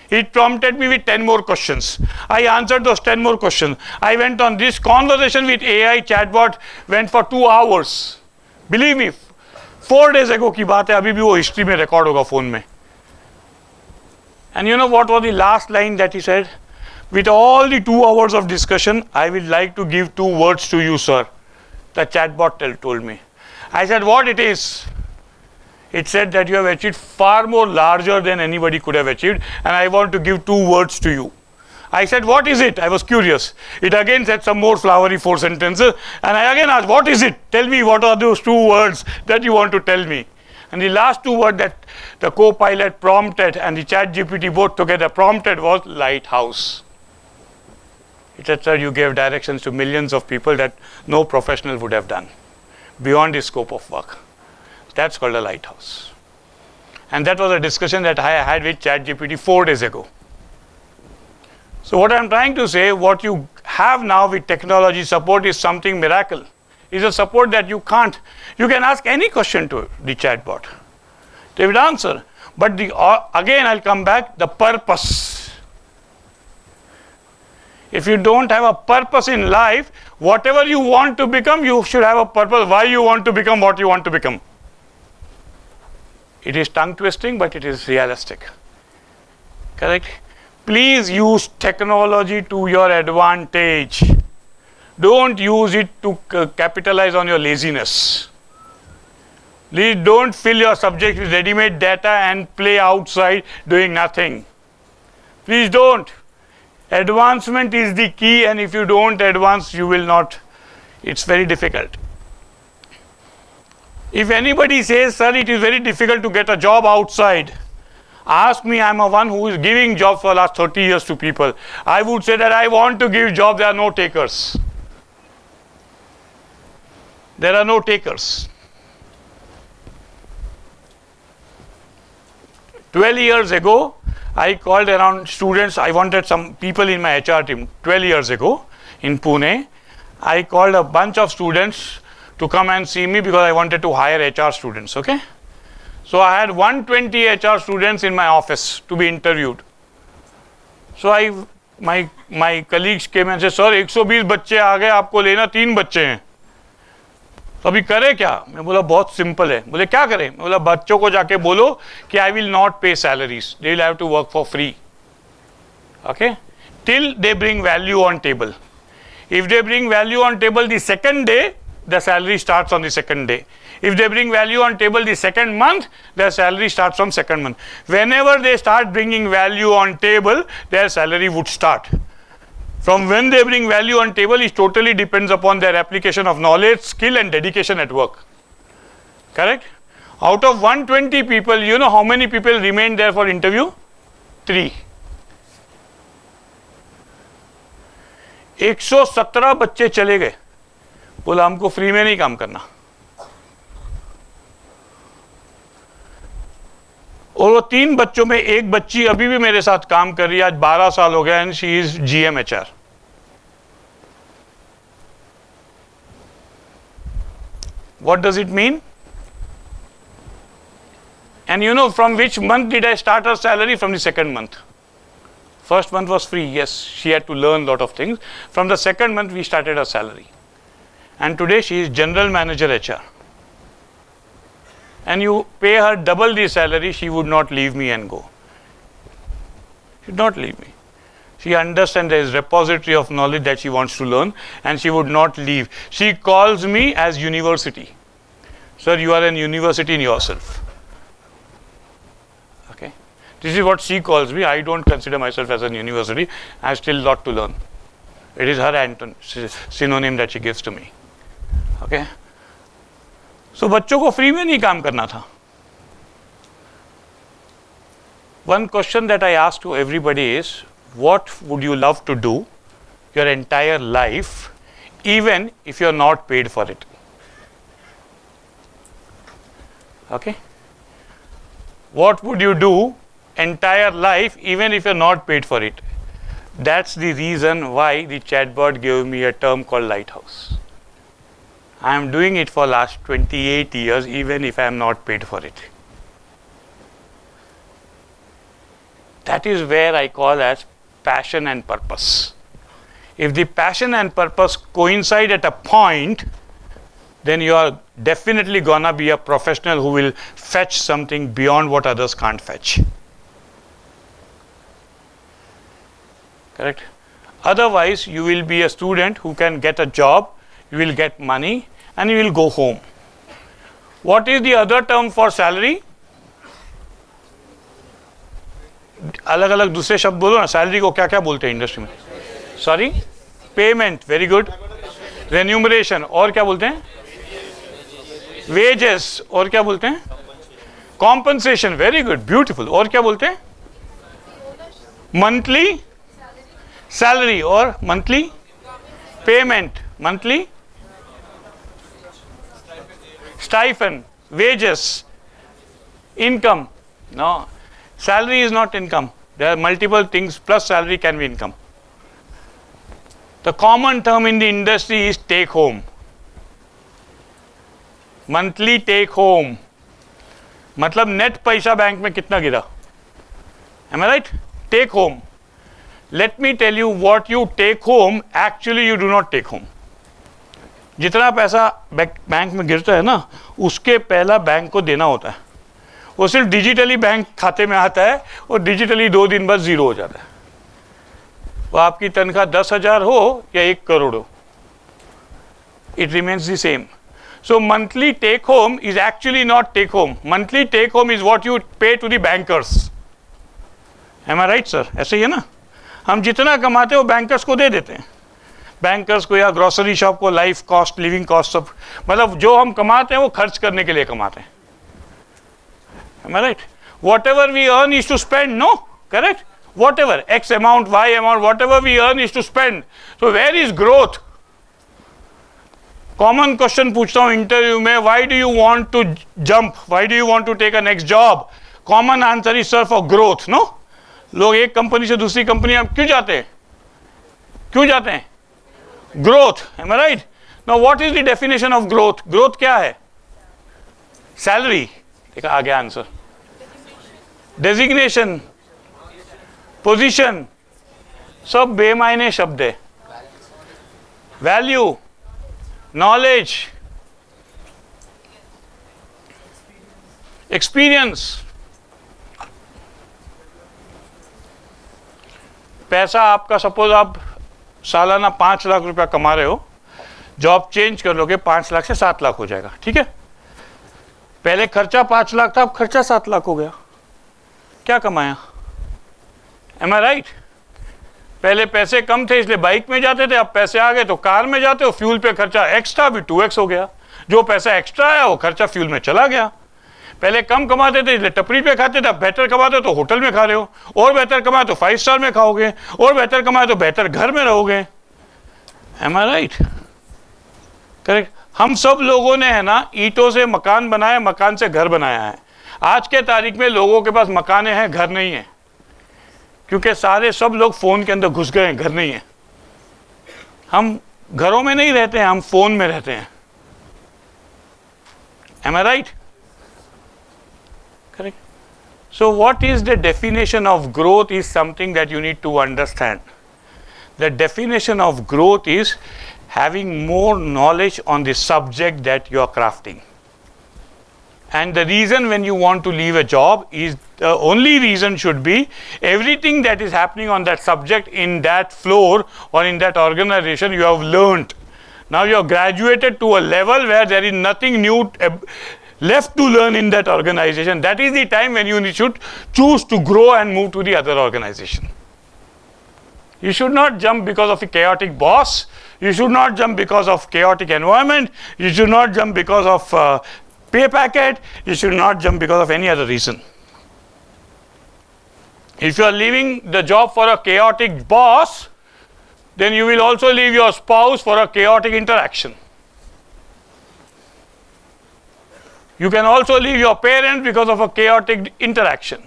It prompted me with 10 more questions. I answered those 10 more questions. I went on this conversation with AI chatbot, went for 2 hours. Believe me, 4 days ago की बात है, अभी भी वो history में record होगा phone में. And you know what was the last line that he said? With all the 2 hours of discussion, I will like to give 2 words to you, sir. The chatbot told me. I said, what it is? It said that you have achieved far more larger than anybody could have achieved, and I want to give 2 words to you. I said, what is it? I was curious. It again said some more flowery 4 sentences, and I again asked, what is it? Tell me what are those 2 words that you want to tell me. And the last 2 words that the Copilot prompted and the ChatGPT both together prompted was lighthouse. It said, sir, you gave directions to millions of people that no professional would have done beyond the scope of work. That's called a lighthouse. And that was a discussion that I had with ChatGPT 4 days ago. So what I'm trying to say, what you have now with technology support is something miracle. It's a support that you can't. You can ask any question to the chatbot. They will answer. But again, I'll come back, the purpose. If you don't have a purpose in life, whatever you want to become, you should have a purpose why you want to become what you want to become. It is tongue twisting, but it is realistic. Correct? Please use technology to your advantage. Don't use it to capitalize on your laziness. Please don't fill your subject with ready-made data and play outside doing nothing. Please don't. Advancement is the key, and if you don't advance, you will not. It's very difficult. If anybody says, sir, it is very difficult to get a job outside, ask me. I'm a one who is giving jobs for the last 30 years to people. I would say that I want to give job. There are no takers. There are no takers. 12 years ago, I called around students. I wanted some people in my HR team. 12 years ago in Pune, I called a bunch of students to come and see me because I wanted to hire HR students, okay? So I had 120 HR students in my office to be interviewed. So my colleagues came and said, sir, 120 बच्चे आ गए, आपको लेना 3 बच्चे हैं. तो अभी करें क्या? मैं बोला बहुत सिंपल है. बोले क्या करें? मैं बोला बच्चों को जाके बोलो कि I will not pay salaries. They will have to work for free. Okay? Till they bring value on table. If they bring value on table the second day, the salary starts on the second day. If they bring value on table the second month, their salary starts from second month. Whenever they start bringing value on table, their salary would start. From when they bring value on table, it totally depends upon their application of knowledge, skill and dedication at work. Correct? Out of 120 people, you know how many people remained there for interview? 3. 117 बच्चे चले गए. बोला हमको free में नहीं काम करना. और वो 3 बच्चों में एक बच्ची अभी भी मेरे साथ काम कर रही है. आज 12 साल हो गए and she is GM HR. What does it mean? And you know from which month did I start her salary? From the second month. First month was free. Yes, she had to learn a lot of things. From the second month we started her salary. And today she is General Manager HR. And you pay her double the salary, she would not leave me and go. She would not leave me. She understands there is repository of knowledge that she wants to learn, and she would not leave. She calls me as university. Sir, you are an university in yourself. Okay. This is what she calls me. I don't consider myself as a university. I have still a lot to learn. It is her synonym that she gives to me. Okay. So बच्चों को free में नहीं काम करना था. One question that I ask to everybody is, what would you love to do your entire life, even if you are not paid for it? Okay. What would you do entire life, even if you are not paid for it? That's the reason why the chatbot gave me a term called lighthouse. I am doing it for last 28 years, even if I am not paid for it. That is where I call as passion and purpose. If the passion and purpose coincide at a point, then you are definitely gonna be a professional who will fetch something beyond what others can't fetch. Correct? Otherwise, you will be a student who can get a job, you will get money, and you will go home. What is the other term for salary? अलग अलग दूसरे शब्द बोलो ना. Salary को क्या क्या बोलते हैं इंडस्ट्री में? Sorry, payment. Very good. Remuneration. और क्या बोलते हैं? वेजेस. और क्या बोलते हैं? कॉम्पनसेशन. Very good, beautiful. और क्या बोलते हैं? Monthly salary. और monthly payment. Monthly stipend, wages, income. No, salary is not income. There are multiple things plus salary can be income. The common term in the industry is take home. Monthly take home. मतलब net पैसा bank में कितना गिरा? Am I right? Take home. Let me tell you what you take home, actually you do not take home. जितना पैसा bank में गिरता है ना, उसके पहला बैंक को देना होता है. वो सिर्फ डिजिटली बैंक खाते में आता है और डिजिटली 2 दिन बाद जीरो हो जाता है. वो आपकी तनख्वाह 10,000 हो या 1 करोड़ हो, it remains the same. So monthly take home is actually not take home. Monthly take home is what you pay to the bankers. Am I right, sir? ऐसे ही है ना, हम जितना कमाते हैं वो बैंकर्स को दे देते हैं, बैंकर्स को या ग्रोसरी शॉप को, लाइफ कॉस्ट, लिविंग कॉस्ट, सब मतलब जो हम कमाते हैं वो खर्च करने के लिए कमाते हैं. Am I right? Whatever we earn is to spend, no? Correct? Whatever, X amount, Y amount, whatever we earn is to spend. So where is growth? Common question पूछता हूँ इंटरव्यू में, why do you want to jump, why do you want to take a next job? Common answer is sir for growth. No, लोग एक company से दूसरी company में क्यों जाते हैं? क्यों जाते हैं? Growth. Am I right? Now what is the definition of growth? Growth क्या है? सैलरी. देखा आ गया आंसर. डेजिग्नेशन, पोजीशन, सब बेमायने शब्द है. Value, knowledge, experience. पैसा आपका, सपोज आप सालाना 5 लाख रुपया कमा रहे हो, जॉब चेंज कर लोगे 5 लाख से 7 लाख हो जाएगा. ठीक है, पहले खर्चा 5 लाख था, अब खर्चा 7 लाख हो गया. क्या कमाया? M I right? पहले पैसे कम थे इसलिए बाइक में जाते थे, अब पैसे आ गए तो कार में जाते हो, फ्यूल पे खर्चा एक्स्ट्रा, अभी 2x हो गया. जो पैसा एक्स्ट्रा आया वो खर्चा फ्यूल में चला गया. पहले कम कमाते थे इसलिए टपरी पे खाते थे, अब बेहतर कमाते हो तो होटल में खा रहे हो, और बेहतर कमाए तो 5 स्टार में खाओगे, और बेहतर कमाए तो बेहतर घर में रहोगे. M I right? करेक्ट. हम सब लोगों ने है ना ईंटों से मकान बनाया, मकान से घर बनाया है. आज के तारीख में लोगों के पास मकाने हैं, घर नहीं है, क्योंकि सारे सब लोग फोन के अंदर घुस गए हैं, घर नहीं है. हम घरों में नहीं रहते हैं, हम फोन में रहते हैं. Am I right? Correct. So what is the definition of growth is something that you need to understand. The definition of growth is having more knowledge on the subject that you are crafting. And the reason when you want to leave a job is, the only reason should be everything that is happening on that subject in that floor or in that organization you have learnt. Now you have graduated to a level where there is nothing new left to learn in that organization. That is the time when you should choose to grow and move to the other organization. You should not jump because of a chaotic boss. You should not jump because of chaotic environment. You should not jump because of pay packet. You should not jump because of any other reason. If you are leaving the job for a chaotic boss, then you will also leave your spouse for a chaotic interaction. You can also leave your parents because of a chaotic interaction.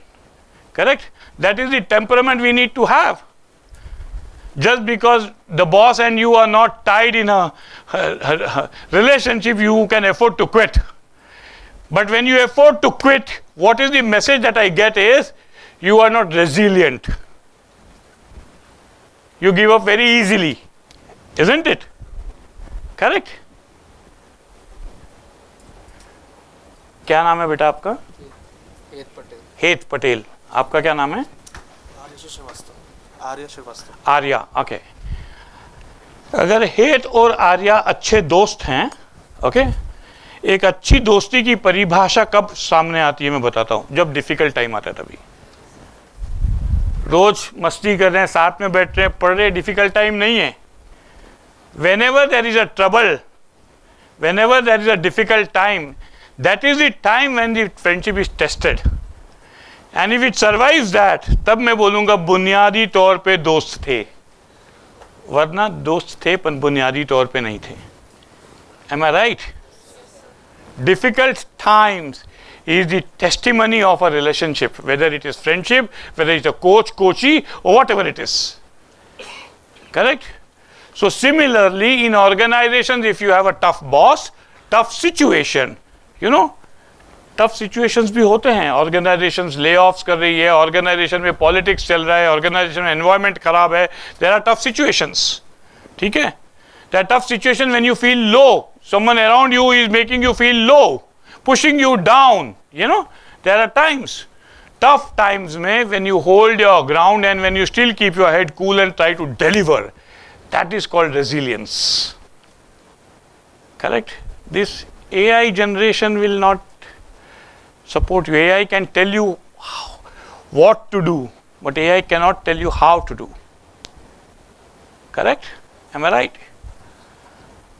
Correct? That is the temperament we need to have. Just because the boss and you are not tied in a relationship, you can afford to quit. But when you afford to quit, what is the message that I get is, you are not resilient. You give up very easily, isn't it? Correct? क्या नाम है बेटा आपका? हेत पटेल. हेत पटेल. आपका क्या नाम है? आर्य श्रीवास्तव. आर्या. ओके. अगर हेत और आर्या अच्छे दोस्त हैं, ओके, एक अच्छी दोस्ती की परिभाषा कब सामने आती है मैं बताता हूं. जब डिफिकल्ट टाइम आता है तभी. रोज मस्ती कर रहे हैं, साथ में बैठ रहे हैं, पढ़ रहे हैं, डिफिकल्ट टाइम नहीं है. whenever there is a trouble, whenever there is a difficult time, that is the time when the friendship is tested. And if it survives that, तब मैं बोलूँगा बुनियादी तौर पे दोस्त थे, वरना दोस्त थे पर बुनियादी तौर पे नहीं थे. Am I right? Difficult times is the testimony of a relationship, whether it is friendship, whether it's a coach, coachee, or whatever it is. Correct? So similarly, in organizations, if you have a tough boss, tough situation, you know, tough situations भी होते हैं. Organisations ले offs कर रही है, organisation में politics चल रहा है, ऑर्गेनाइजेशन में एनवायरनमेंट खराब है, देयर आर टफ सिचुएशंस. ठीक है? That tough situation when you feel low, someone around you is making you feel low, pushing you down, you know, there are times, tough times में when you hold your ground and when you still keep your head cool and try to deliver, that is called resilience. Correct? This AI generation will not support you. AI can tell you what to do, but AI cannot tell you how to do. Correct? Am I right?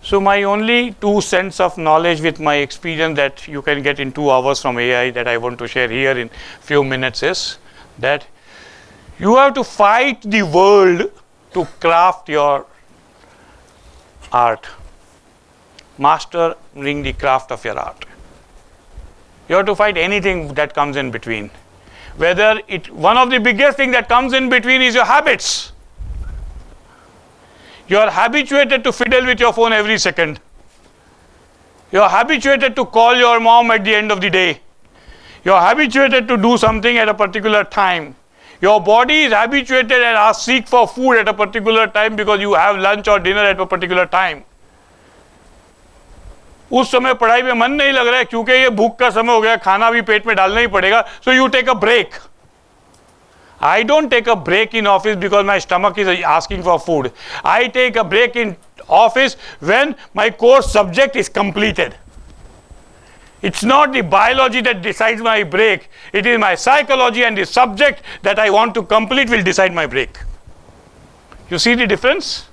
So my only 2 cents of knowledge with my experience that you can get in 2 hours from AI that I want to share here in few minutes is that you have to fight the world to craft your art. Mastering the craft of your art. You have to fight anything that comes in between. Whether one of the biggest thing that comes in between is your habits. You are habituated to fiddle with your phone every second. You are habituated to call your mom at the end of the day. You are habituated to do something at a particular time. Your body is habituated and seek for food at a particular time because you have lunch or dinner at a particular time. उस समय पढ़ाई में मन नहीं लग रहा है क्योंकि ये भूख का समय हो गया, खाना भी पेट में डालना ही पड़ेगा, so you take a break. I don't take a break in office because my stomach is asking for food. I take a break in office when my course subject is completed. It's not the biology that decides my break. It is my psychology and the subject that I want to complete will decide my break. You see the difference?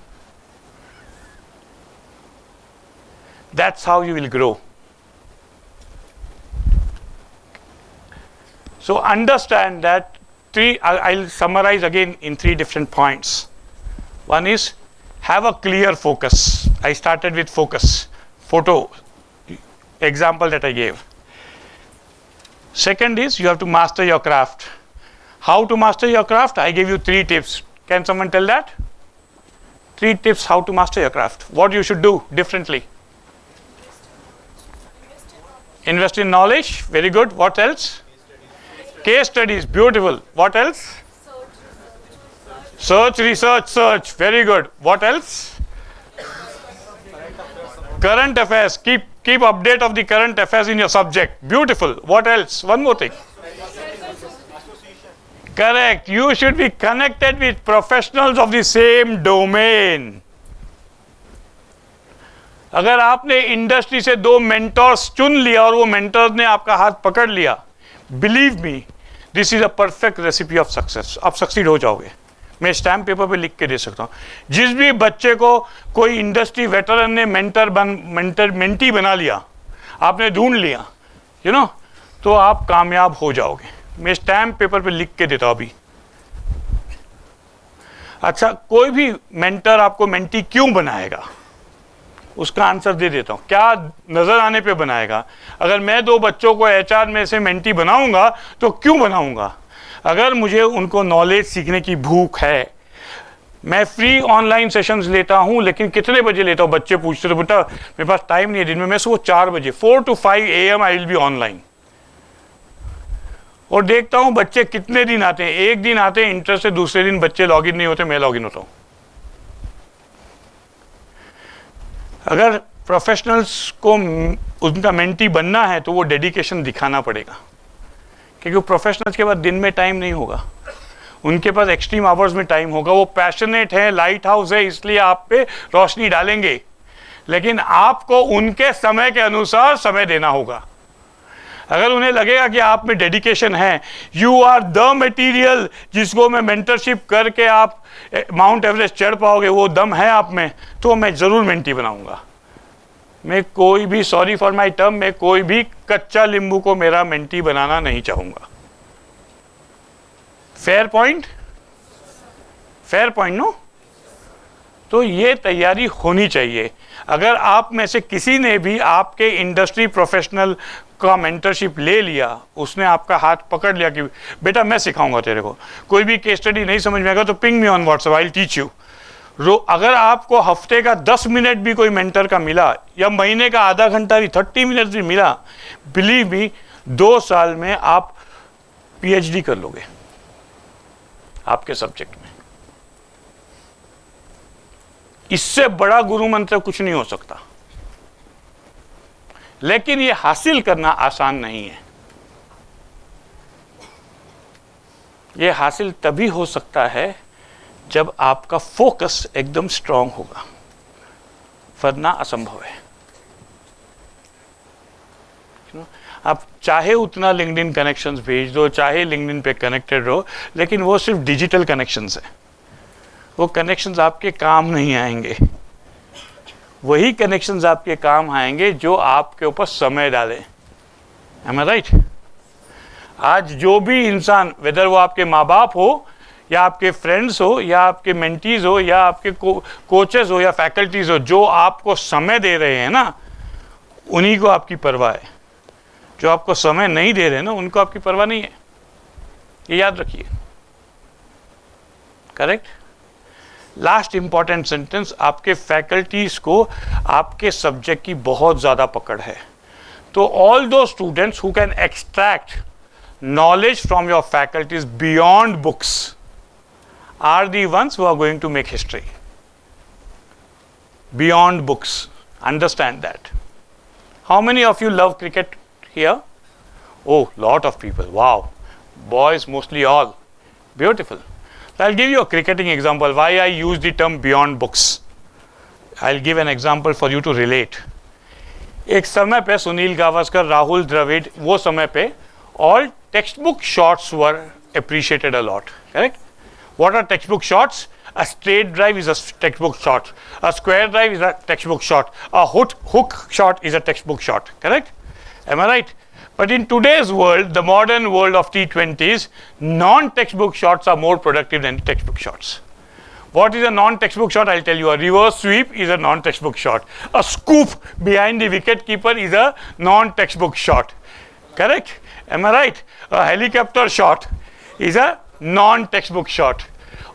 That's how you will grow. So understand that I'll summarize again in 3 different points. One is have a clear focus. I started with focus, photo example that I gave. Second is you have to master your craft. How to master your craft? I gave you 3 tips. Can someone tell that? 3 tips how to master your craft. What you should do differently. Invest in knowledge. Very good. What else? Case studies. Beautiful. What else? Search, research, search. Very good. What else? Current affairs. Keep update of the current affairs in your subject. Beautiful. What else? One more thing. Correct. You should be connected with professionals of the same domain. अगर आपने industry से 2 mentors चुन लिया और वो mentors ने आपका हाथ पकड़ लिया, believe me, this is a perfect recipe of success. आप सक्सीड हो जाओगे. मैं स्टैम्प पेपर पे लिख के दे सकता हूँ. जिस भी बच्चे को कोई इंडस्ट्री वेटरन ने मेंटी बना लिया, आपने ढूंढ लिया, तो आप कामयाब हो जाओगे. मैं स्टैम्प पेपर पे लिख के देता हूँ अभी. अच्छा, कोई भी मेंटर आपको मेंटी क्यों बनाएगा, उसका आंसर दे देता हूं. क्या नजर आने पे बनाएगा? अगर मैं 2 बच्चों को एचआर में से मेंटी बनाऊंगा तो क्यों बनाऊंगा? अगर मुझे उनको नॉलेज सीखने की भूख है. मैं फ्री ऑनलाइन सेशंस लेता हूं, लेकिन कितने बजे लेता हूं? बच्चे पूछते तो बेटा मेरे पास टाइम नहीं है दिन में. मैं सुबह 4 बजे 4 to 5 AM I will B online. और देखता हूं बच्चे कितने दिन आते हैं. एक दिन आते हैं इंटरेस्ट से, दूसरे दिन बच्चे लॉगिन नहीं होते, मैं लॉगिन होता हूं. अगर प्रोफेशनल्स को उनका मेंटी बनना है तो वो डेडिकेशन दिखाना पड़ेगा, क्योंकि प्रोफेशनल्स के पास दिन में टाइम नहीं होगा, उनके पास एक्सट्रीम आवर्स में टाइम होगा. वो पैशनेट है, लाइट हाउस है, इसलिए आप पे रोशनी डालेंगे, लेकिन आपको उनके समय के अनुसार समय देना होगा. अगर उन्हें लगेगा कि आप में डेडिकेशन है, यू आर द मटेरियल जिसको मैं मेंटरशिप करके आप माउंट एवरेस्ट चढ़ पाओगे, वो दम है आप में, तो मैं ज़रूर मेंटी बनाऊंगा. मैं कोई भी, सॉरी फॉर माय टर्म, मैं कोई भी कच्चा नींबू को मेरा मेंटी बनाना नहीं चाहूँगा. Fair point? Fair point no? तो ये तैयारी होनी चाहिए. अगर आप में से किसी ने भी आपके इंडस्ट्री प्रोफेशनल का मेंटरशिप ले लिया, उसने आपका हाथ पकड़ लिया कि बेटा मैं सिखाऊंगा तेरे को, कोई भी केस स्टडी नहीं समझ में आएगा तो ping me on WhatsApp, I will teach you. अगर आपको हफ्ते का 10 मिनट भी कोई मेंटर का मिला, या महीने का आधा घंटा भी, 30 मिनट भी मिला, बिलीव मी 2 साल में आप PhD कर लोगे आपके सब्जेक्ट में. इससे बड़ा गुरु मंत्र कुछ नहीं हो सकता. लेकिन ये हासिल करना आसान नहीं है. ये हासिल तभी हो सकता है जब आपका फोकस एकदम स्ट्रांग होगा, वरना असंभव है. आप चाहे उतना लिंक्डइन कनेक्शंस भेज दो, चाहे लिंक्डइन पे कनेक्टेड रहो, लेकिन वो सिर्फ डिजिटल कनेक्शंस है, वो कनेक्शंस आपके काम नहीं आएंगे। वही कनेक्शंस आपके काम आएंगे जो आपके ऊपर समय डालें। Am I right? आज जो भी इंसान, वेदर वो आपके माँ बाप हो या आपके फ्रेंड्स हो या आपके मेंटीज हो या आपके कोचेस हो या फैकल्टीज हो, जो आपको समय दे रहे हैं ना, उन्हीं को आपकी परवाह है। जो आपको समय नहीं दे रहे ना, उनको आपकी परवाह नहीं है, ये याद रखिए। करेक्ट। लास्ट इंपॉर्टेंट सेंटेंस, आपके फैकल्टीज को आपके सब्जेक्ट की बहुत ज़्यादा पकड़ है। तो ऑल दो students who can extract knowledge from your faculties beyond books are the ones who are going to make history. Beyond books. Understand that. How many of you love cricket here? Oh, lot of people. Wow. Boys, mostly all. Beautiful. So I'll give you a cricketing example. Why I use the term beyond books. I'll give an example for you to relate. एक समय पे सुनील गावस्कर, राहुल द्रविड़, वो समय पे all textbook shots were appreciated a lot. Correct? What are textbook shots? A straight drive is a textbook shot. A square drive is a textbook shot. A hook shot is a textbook shot. Correct? Am I right? But in today's world, the modern world of T20s, non-textbook shots are more productive than textbook shots. What is a non-textbook shot? I'll tell you. A reverse sweep is a non-textbook shot. A scoop behind the wicket keeper is a non-textbook shot. Correct? Am I right? A helicopter shot is a non-textbook shot.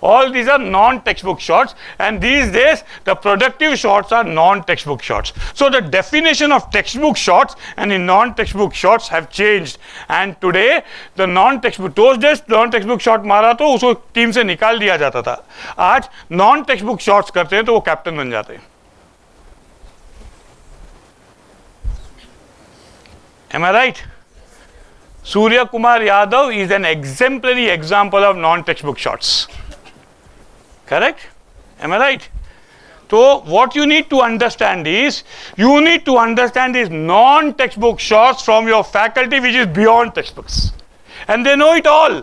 All these are non-textbook shots, and these days the productive shots are non-textbook shots. So the definition of textbook shots and in non-textbook shots have changed. And today the non-textbook, those days non-textbook shot मारा तो उसको team से निकाल दिया जाता था. आज non-textbook shots करते हैं तो वो कैप्टन बन जाते हैं. Am I right? Surya Kumar Yadav is an exemplary example of non-textbook shots. Correct? Am I right? So what you need to understand is, you need to understand these non-textbook shots from your faculty which is beyond textbooks. And they know it all.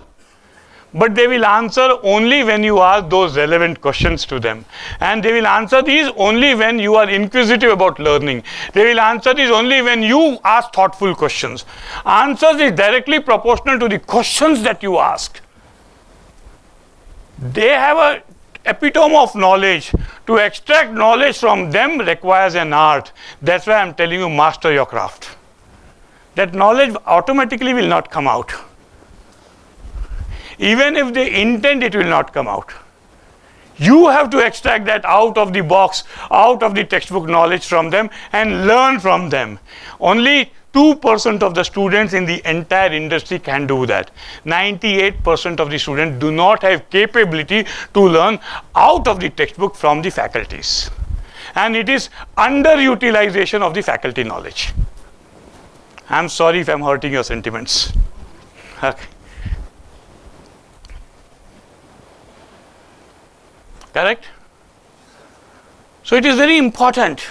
But they will answer only when you ask those relevant questions to them. And they will answer these only when you are inquisitive about learning. They will answer these only when you ask thoughtful questions. Answers is directly proportional to the questions that you ask. They have a epitome of knowledge. To extract knowledge from them requires an art. That's why I'm telling you, master your craft. That knowledge automatically will not come out. Even if they intend, it will not come out. You have to extract that out of the box, out of the textbook knowledge from them and learn from them. Only 2% of the students in the entire industry can do that. 98% of the students do not have capability to learn out of the textbook from the faculties. And it is underutilization of the faculty knowledge. I'm sorry if I'm hurting your sentiments. Okay. Correct? So it is very important.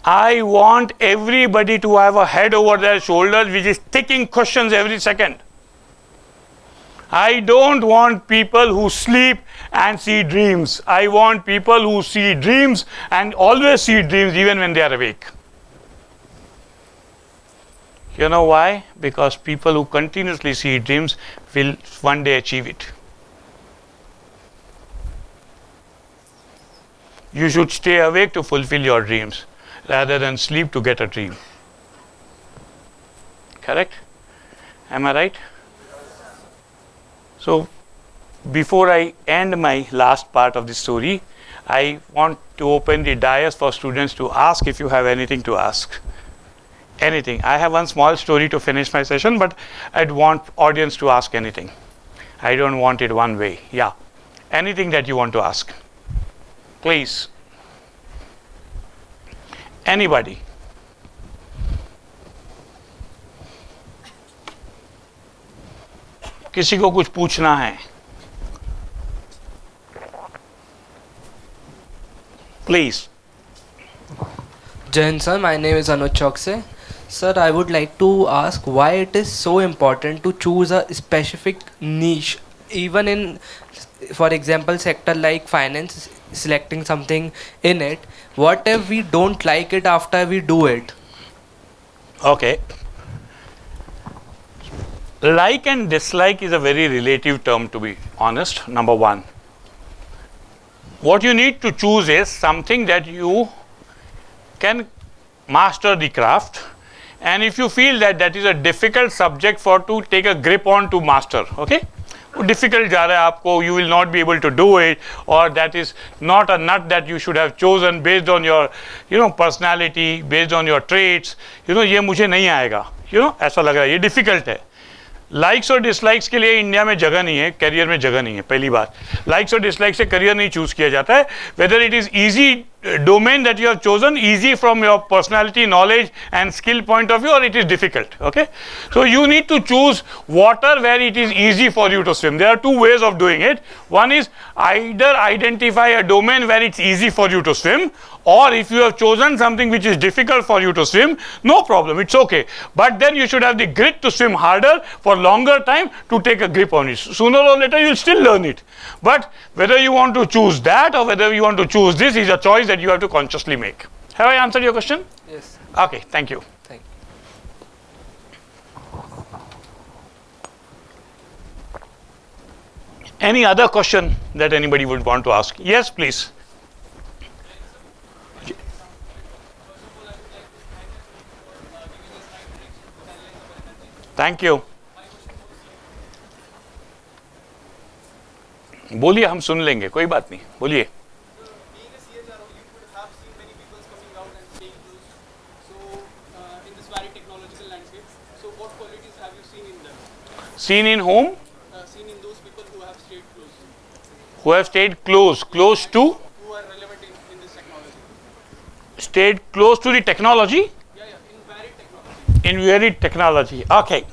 I want everybody to have a head over their shoulders which is ticking questions every second. I don't want people who sleep and see dreams. I want people who see dreams and always see dreams even when they are awake. You know why? Because people who continuously see dreams will one day achieve it. You should stay awake to fulfill your dreams rather than sleep to get a dream. Correct? Am I right? So, before I end my last part of the story, I want to open the dais for students to ask if you have anything to ask. Anything. I have one small story to finish my session, but I'd want audience to ask anything. I don't want it one way. Yeah. Anything that you want to ask. Please. Anybody. किसी को कुछ पूछना है? Please. Jain sir, my name is Anuj Chokse. Sir, I would like to ask why it is so important to choose a specific niche, even in, for example, sector like finance, selecting something in it. What if we don't like it after we do it? Okay. Like and dislike is a very relative term, to be honest, number one. What you need to choose is something that you can master the craft, and if you feel that that is a difficult subject for to take a grip on to master, okay, difficult जा रहा है आपको, you will not be able to do it, or that is not a nut that you should have chosen based on your personality, based on your traits, ये मुझे नहीं आएगा, ऐसा लग रहा है, ये difficult है. लाइक्स और डिसलाइक्स के लिए इंडिया में जगह नहीं है, करियर में जगह नहीं है. पहली बात, लाइक्स और डिसलाइक्स से करियर नहीं चूज किया जाता है. Whether it is easy domain that you have chosen, easy from your personality, knowledge and skill point of view, or it is difficult. Okay, so you need to choose water where it is easy for you to swim. There are two ways of doing it. One is either identify a domain where it's easy for you to swim, or if you have chosen something which is difficult for you to swim, no problem, it's okay, but then you should have the grit to swim harder for longer time to take a grip on it. Sooner or later you will still learn it, but whether you want to choose that or whether you want to choose this is a choice that you have to consciously make. Have I answered your question? Yes. Okay, thank you. Thank you. Any other question that anybody would want to ask? Yes, please. Thank you. बोलिए, हम सुन लेंगे, कोई बात नहीं, बोलिए. Seen in whom? Seen in those people who have stayed close. Who have stayed close to? Who are relevant in this technology. Stayed close to the technology? Yeah, in varied technology. In varied technology. Okay.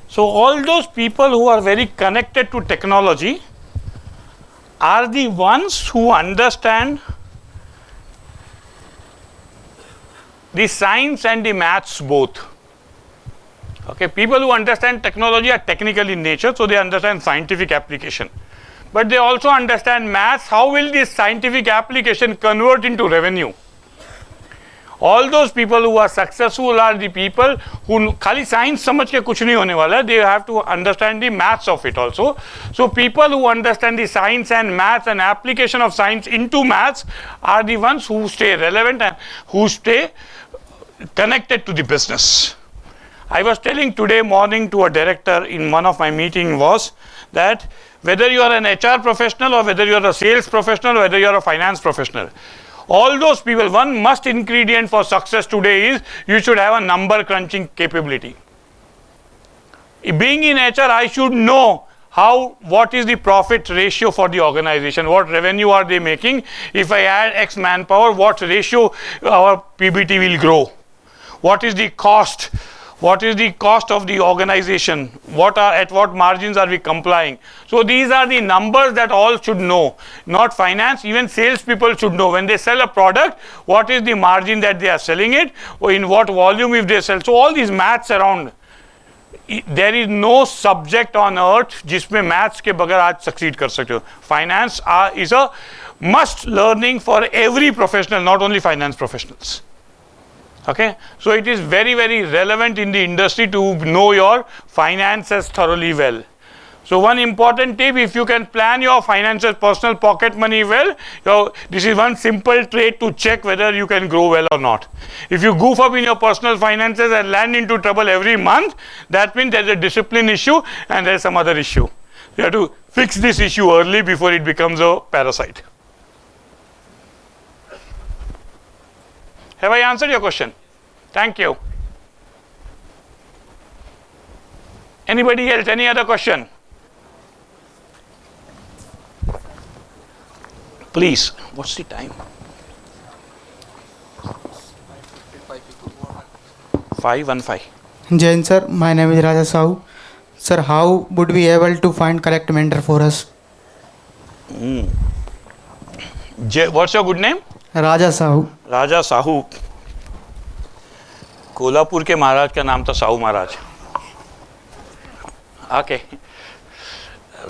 So all those people who are very connected to technology are the ones who understand the science and the maths both. Okay, people who understand technology are technical in nature, so they understand scientific application. But they also understand maths. How will this scientific application convert into revenue? All those people who are successful are the people who खाली science समझ के कुछ नहीं होने वाला है. They have to understand the maths of it also. So people who understand the science and maths and application of science into maths are the ones who stay relevant and who stay connected to the business. I was telling today morning to a director in one of my meetings was that whether you are an HR professional or whether you are a sales professional or whether you are a finance professional, all those people, one must ingredient for success today is you should have a number crunching capability. Being in HR, I should know what is the profit ratio for the organization, what revenue are they making, if I add X manpower, what ratio our PBT will grow, what is the cost, what is the cost of the organization, at what margins are we complying. So these are the numbers that all should know, not finance, even sales people should know. When they sell a product, what is the margin that they are selling it, or in what volume if they sell. So all these maths around. There is no subject on earth जिसमें maths के बगैर आज succeed कर सकते हो. Finance is a must learning for every professional, not only finance professionals. Okay, so it is very, very relevant in the industry to know your finances thoroughly well. So one important tip, if you can plan your finances, personal pocket money well, this is one simple trait to check whether you can grow well or not. If you goof up in your personal finances and land into trouble every month, that means there's a discipline issue and there's some other issue. You have to fix this issue early before it becomes a parasite. Have I answered your question? Thank you. Anybody else? Any other question? Please. What's the time? 5:15. Jain sir, my name is Raja Sahu. Sir, how would we able to find correct mentor for us? What's your good name? Raja Sahu. Raja Sahu. Kolhapur के महाराज का नाम था साहू महाराज. Okay.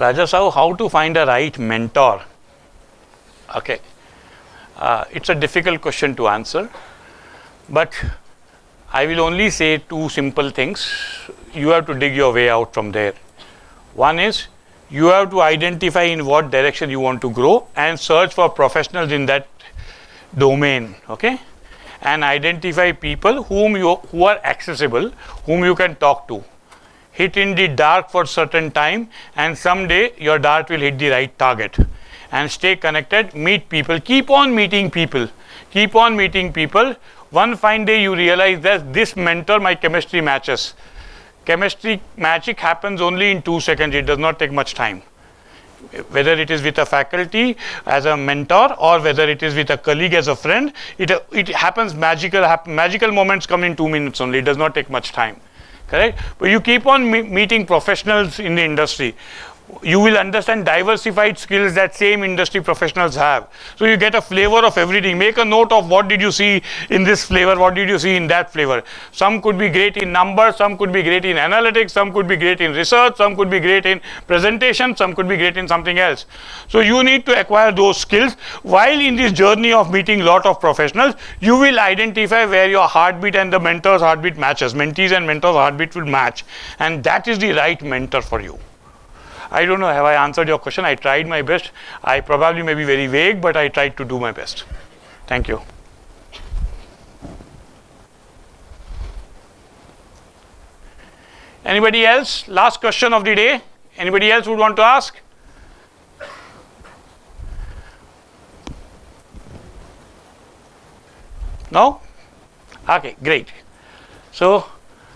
Raja Sahu, how to find a right mentor? Okay. It's a difficult question to answer, but I will only say two simple things. You have to dig your way out from there. One is you have to identify in what direction you want to grow and search for professionals in that domain. Okay. And identify people who are accessible, whom you can talk to. Hit in the dark for certain time, and someday your dart will hit the right target. And stay connected, meet people, keep on meeting people, keep on meeting people. One fine day you realize that this mentor, my chemistry matches. Chemistry magic happens only in 2 seconds, it does not take much time. Whether it is with a faculty as a mentor or whether it is with a colleague as a friend, it happens magical moments come in 2 minutes only, it does not take much time. Correct? But you keep on meeting professionals in the industry. You will understand diversified skills that same industry professionals have. So you get a flavor of everything. Make a note of what did you see in this flavor, what did you see in that flavor. Some could be great in numbers, some could be great in analytics, some could be great in research, some could be great in presentation, some could be great in something else. So you need to acquire those skills. While in this journey of meeting lot of professionals, you will identify where your heartbeat and the mentor's heartbeat matches. Mentees and mentors' heartbeat will match. And that is the right mentor for you. I don't know, have I answered your question? I tried my best. I probably may be very vague, but I tried to do my best. Thank you. Anybody else? Last question of the day. Anybody else would want to ask? No? Okay, great. So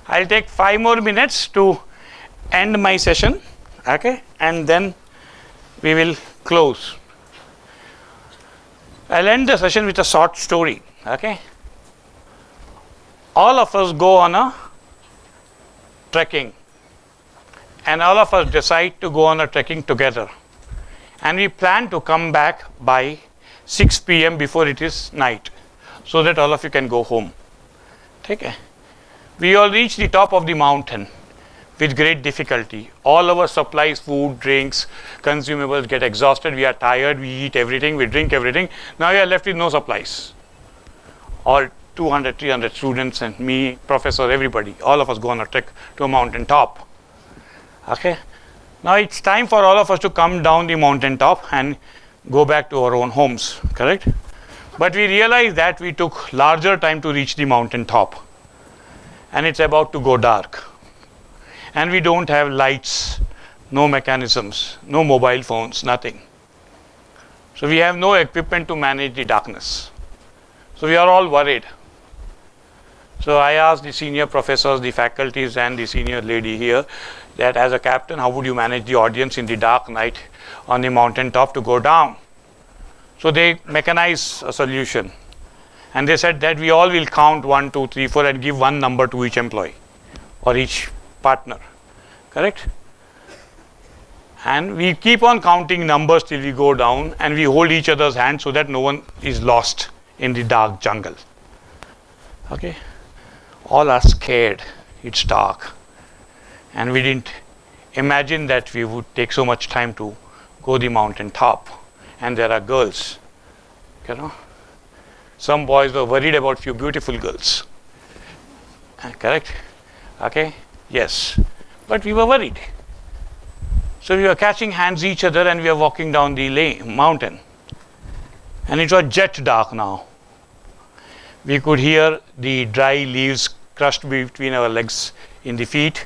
I'll take 5 more minutes to end my session. Okay, and then we will close. I'll end the session with a short story. Okay, all of us go on a trekking, and all of us decide to go on a trekking together, and we plan to come back by 6 p.m. before it is night, so that all of you can go home. Okay, we all reach the top of the mountain with great difficulty. All our supplies, food, drinks, consumables get exhausted. We are tired, we eat everything, we drink everything. Now we are left with no supplies. All 200, 300 students and me, professor, everybody, all of us go on a trek to a mountain top. Okay. Now it's time for all of us to come down the mountain top and go back to our own homes, correct? But we realized that we took larger time to reach the mountain top, and it's about to go dark. And we don't have lights, no mechanisms, no mobile phones, nothing. So we have no equipment to manage the darkness. So we are all worried. So I asked the senior professors, the faculties and the senior lady here that as a captain, how would you manage the audience in the dark night on the mountain top to go down? So they mechanized a solution. And they said that we all will count 1, 2, 3, 4 and give one number to each employee or each partner, correct? And we keep on counting numbers till we go down, and we hold each other's hands so that no one is lost in the dark jungle. Okay, all are scared, it's dark, and we didn't imagine that we would take so much time to go the mountain top. And there are girls, you know, some boys were worried about few beautiful girls, correct? Okay. Yes, but we were worried. So we were catching hands each other and we were walking down the mountain. And it was jet dark now. We could hear the dry leaves crushed between our legs in the feet.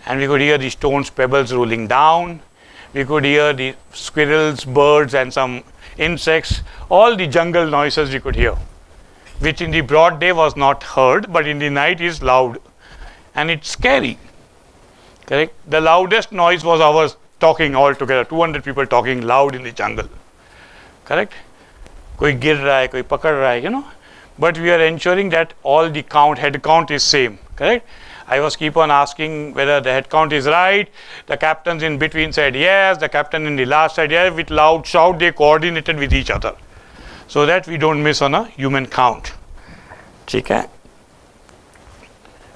And we could hear the stones, pebbles rolling down. We could hear the squirrels, birds and some insects. All the jungle noises we could hear, which in the broad day was not heard, but in the night is loud. And it's scary, correct? The loudest noise was ours talking all together, 200 people talking loud in the jungle, correct? Koi gir raha hai, koi pakad raha hai, you know. But we are ensuring that all the head count is same, correct? I was keep on asking whether the head count is right. The captains in between said yes, the captain in the last said yes. With loud shout, they coordinated with each other so that we don't miss on a human count. ठीक है?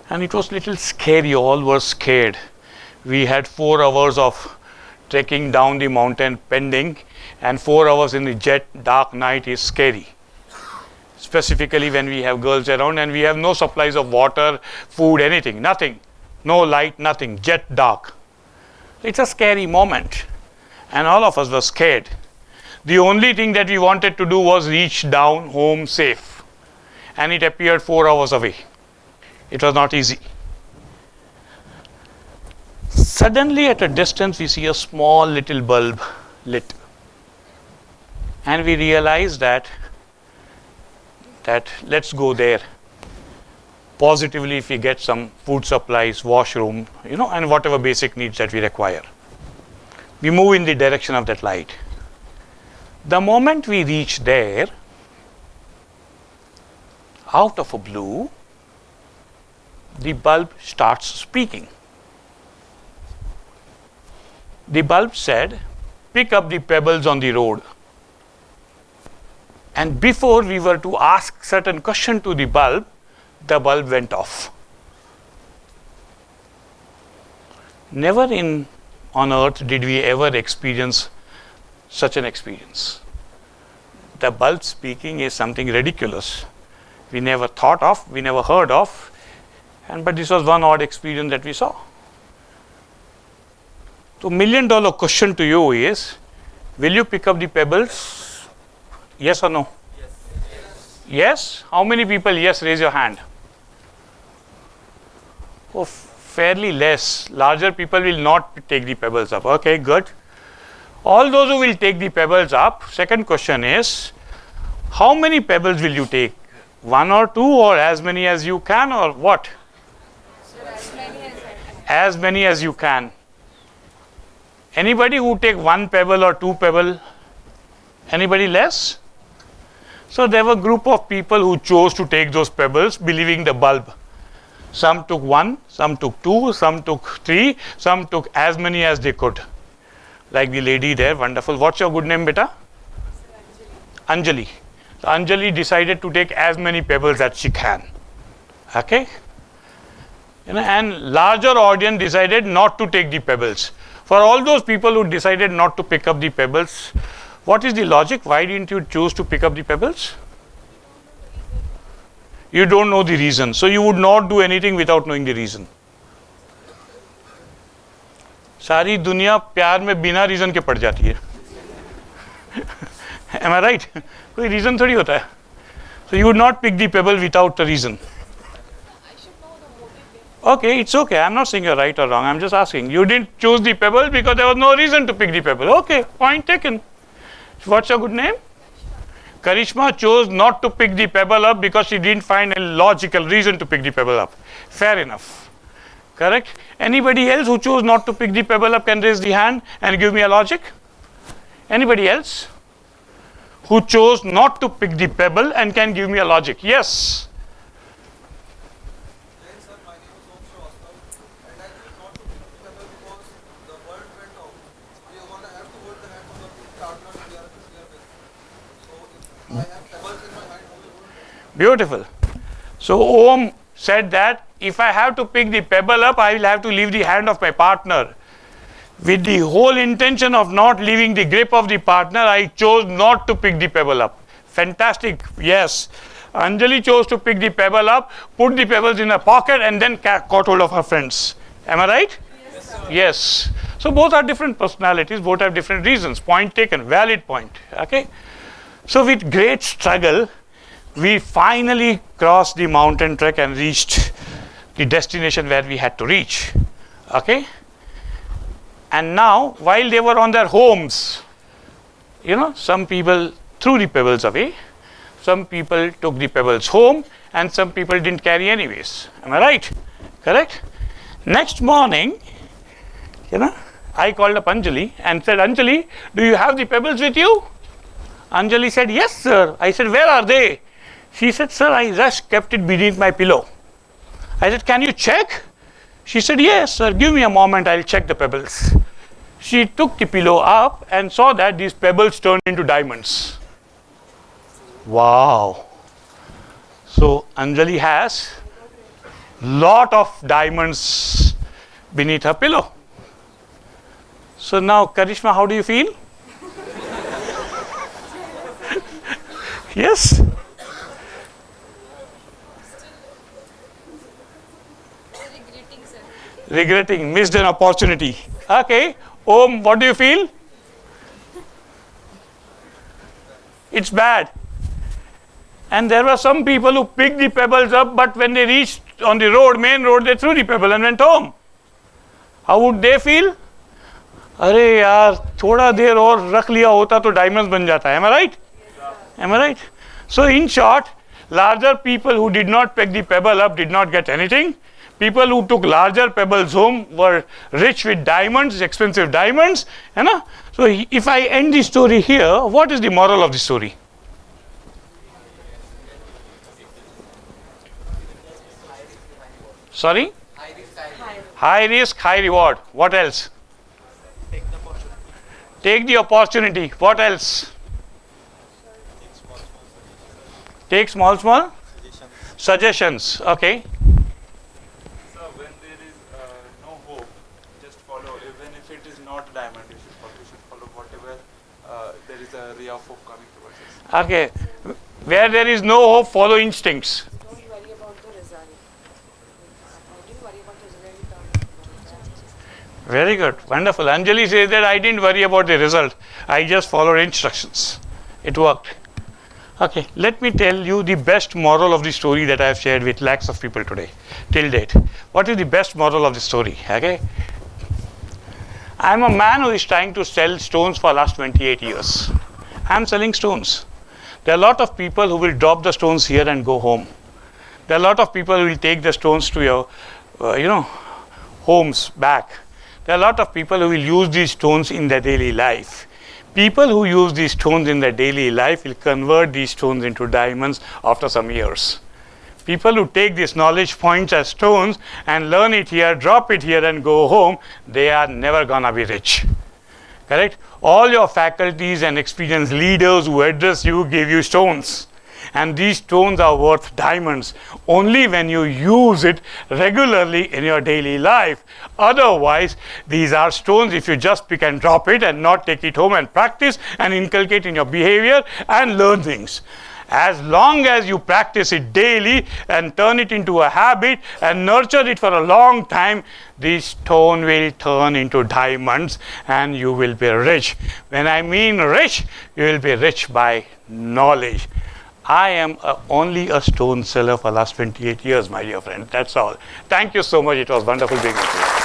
And it was little scary, all were scared. We had 4 hours of trekking down the mountain pending, and 4 hours in the jet dark night is scary. Specifically when we have girls around and we have no supplies of water, food, anything, nothing. No light, nothing, jet dark. It's a scary moment. And all of us were scared. The only thing that we wanted to do was reach down home safe. And it appeared 4 hours away. It was not easy. Suddenly at a distance we see a small little bulb lit. And we realized that let's go there. Positively, if we get some food supplies, washroom, and whatever basic needs that we require. We move in the direction of that light. The moment we reach there, out of a blue, the bulb starts speaking. The bulb said, pick up the pebbles on the road. And before we were to ask certain question to the bulb went off. Never on earth did we ever experience such an experience. The bulb speaking is something ridiculous. We never thought of, we never heard of, but this was one odd experience that we saw. So, $1 million question to you is, will you pick up the pebbles? Yes or no? Yes. Yes? How many people yes? Raise your hand. Oh, fairly less. Larger people will not take the pebbles up. Okay, good. All those who will take the pebbles up, second question is, how many pebbles will you take? 1 or 2 or as many as you can or what? As many as you can. Anybody who take 1 pebble or 2 pebble? Anybody less? So there were a group of people who chose to take those pebbles believing the bulb. Some took 1, some took 2, some took 3, some took as many as they could. Like the lady there, wonderful. What's your good name, beta? Anjali. So Anjali decided to take as many pebbles as she can. Okay? And larger audience decided not to take the pebbles. For all those people who decided not to pick up the pebbles, what is the logic? Why didn't you choose to pick up the pebbles? You don't know the reason. So you would not do anything without knowing the reason. सारी दुनिया प्यार में बिना reason के पड़ जाती है. Am I right? कोई रीजन थोड़ी होता है. So you would not pick the pebble without a reason. Okay, it's okay. I'm not saying you're right or wrong. I'm just asking. You didn't choose the pebble because there was no reason to pick the pebble. Okay, point taken. What's your good name? Karishma chose not to pick the pebble up because she didn't find a logical reason to pick the pebble up. Fair enough. Correct? Anybody else who chose not to pick the pebble up can raise the hand and give me a logic? Anybody else who chose not to pick the pebble and can give me a logic? Yes. Beautiful. So Om said that if I have to pick the pebble up, I will have to leave the hand of my partner. With the whole intention of not leaving the grip of the partner, I chose not to pick the pebble up. Fantastic. Yes. Anjali chose to pick the pebble up, put the pebbles in her pocket and then caught hold of her friends. Am I right? Yes, sir. Yes. So both are different personalities, both have different reasons. Point taken, valid point. Okay. So with great struggle, we finally crossed the mountain trek and reached the destination where we had to reach. Okay. And now, while they were on their homes, some people threw the pebbles away, some people took the pebbles home, and some people didn't carry anyways. Am I right? Correct? Next morning, I called up Anjali and said, Anjali, do you have the pebbles with you? Anjali said, yes, sir. I said, where are they? She said, sir, I just kept it beneath my pillow. I said, can you check? She said, yes, sir. Give me a moment. I'll check the pebbles. She took the pillow up and saw that these pebbles turned into diamonds. Wow. So Anjali has lot of diamonds beneath her pillow. So now, Karishma, how do you feel? Yes? Regretting, sir. Regretting, missed an opportunity. Okay. Om, what do you feel? It's bad. And there were some people who picked the pebbles up, but when they reached on the road, main road, they threw the pebble and went home. How would they feel? अरे यार थोड़ा देर और रख लिया होता तो diamonds बन जाता है. Am I right? Am I right? So in short, larger people who did not pick the pebble up did not get anything. People who took larger pebbles home were rich with diamonds, expensive diamonds. You know? So if I end the story here, what is the moral of the story? Sorry? High risk, high reward. What else? Take the opportunity. What else? Take small suggestions. Okay. So when there is no hope, just follow. Even if it is not diamond, you should follow whatever there is a ray of hope coming towards us. Okay. Where there is no hope, follow instincts. Don't worry about the result. I didn't worry about the result. Very good. Wonderful. Anjali says that I didn't worry about the result. I just followed instructions. It worked. Okay. Let me tell you the best moral of the story that I have shared with lakhs of people today, till date. What is the best moral of the story? Okay. I am a man who is trying to sell stones for last 28 years. I am selling stones. There are a lot of people who will drop the stones here and go home. There are a lot of people who will take the stones to your, homes back. There are a lot of people who will use these stones in their daily life. People who use these stones in their daily life will convert these stones into diamonds after some years. People who take these knowledge points as stones and learn it here, drop it here and go home, they are never gonna be rich. Correct? All your faculties and experienced leaders who address you give you stones. And these stones are worth diamonds only when you use it regularly in your daily life. Otherwise, these are stones if you just pick and drop it and not take it home and practice and inculcate in your behavior and learn things. As long as you practice it daily and turn it into a habit and nurture it for a long time, this stone will turn into diamonds and you will be rich. When I mean rich, you will be rich by knowledge. I am only a stone seller for the last 28 years, my dear friend. That's all. Thank you so much. It was wonderful being with you.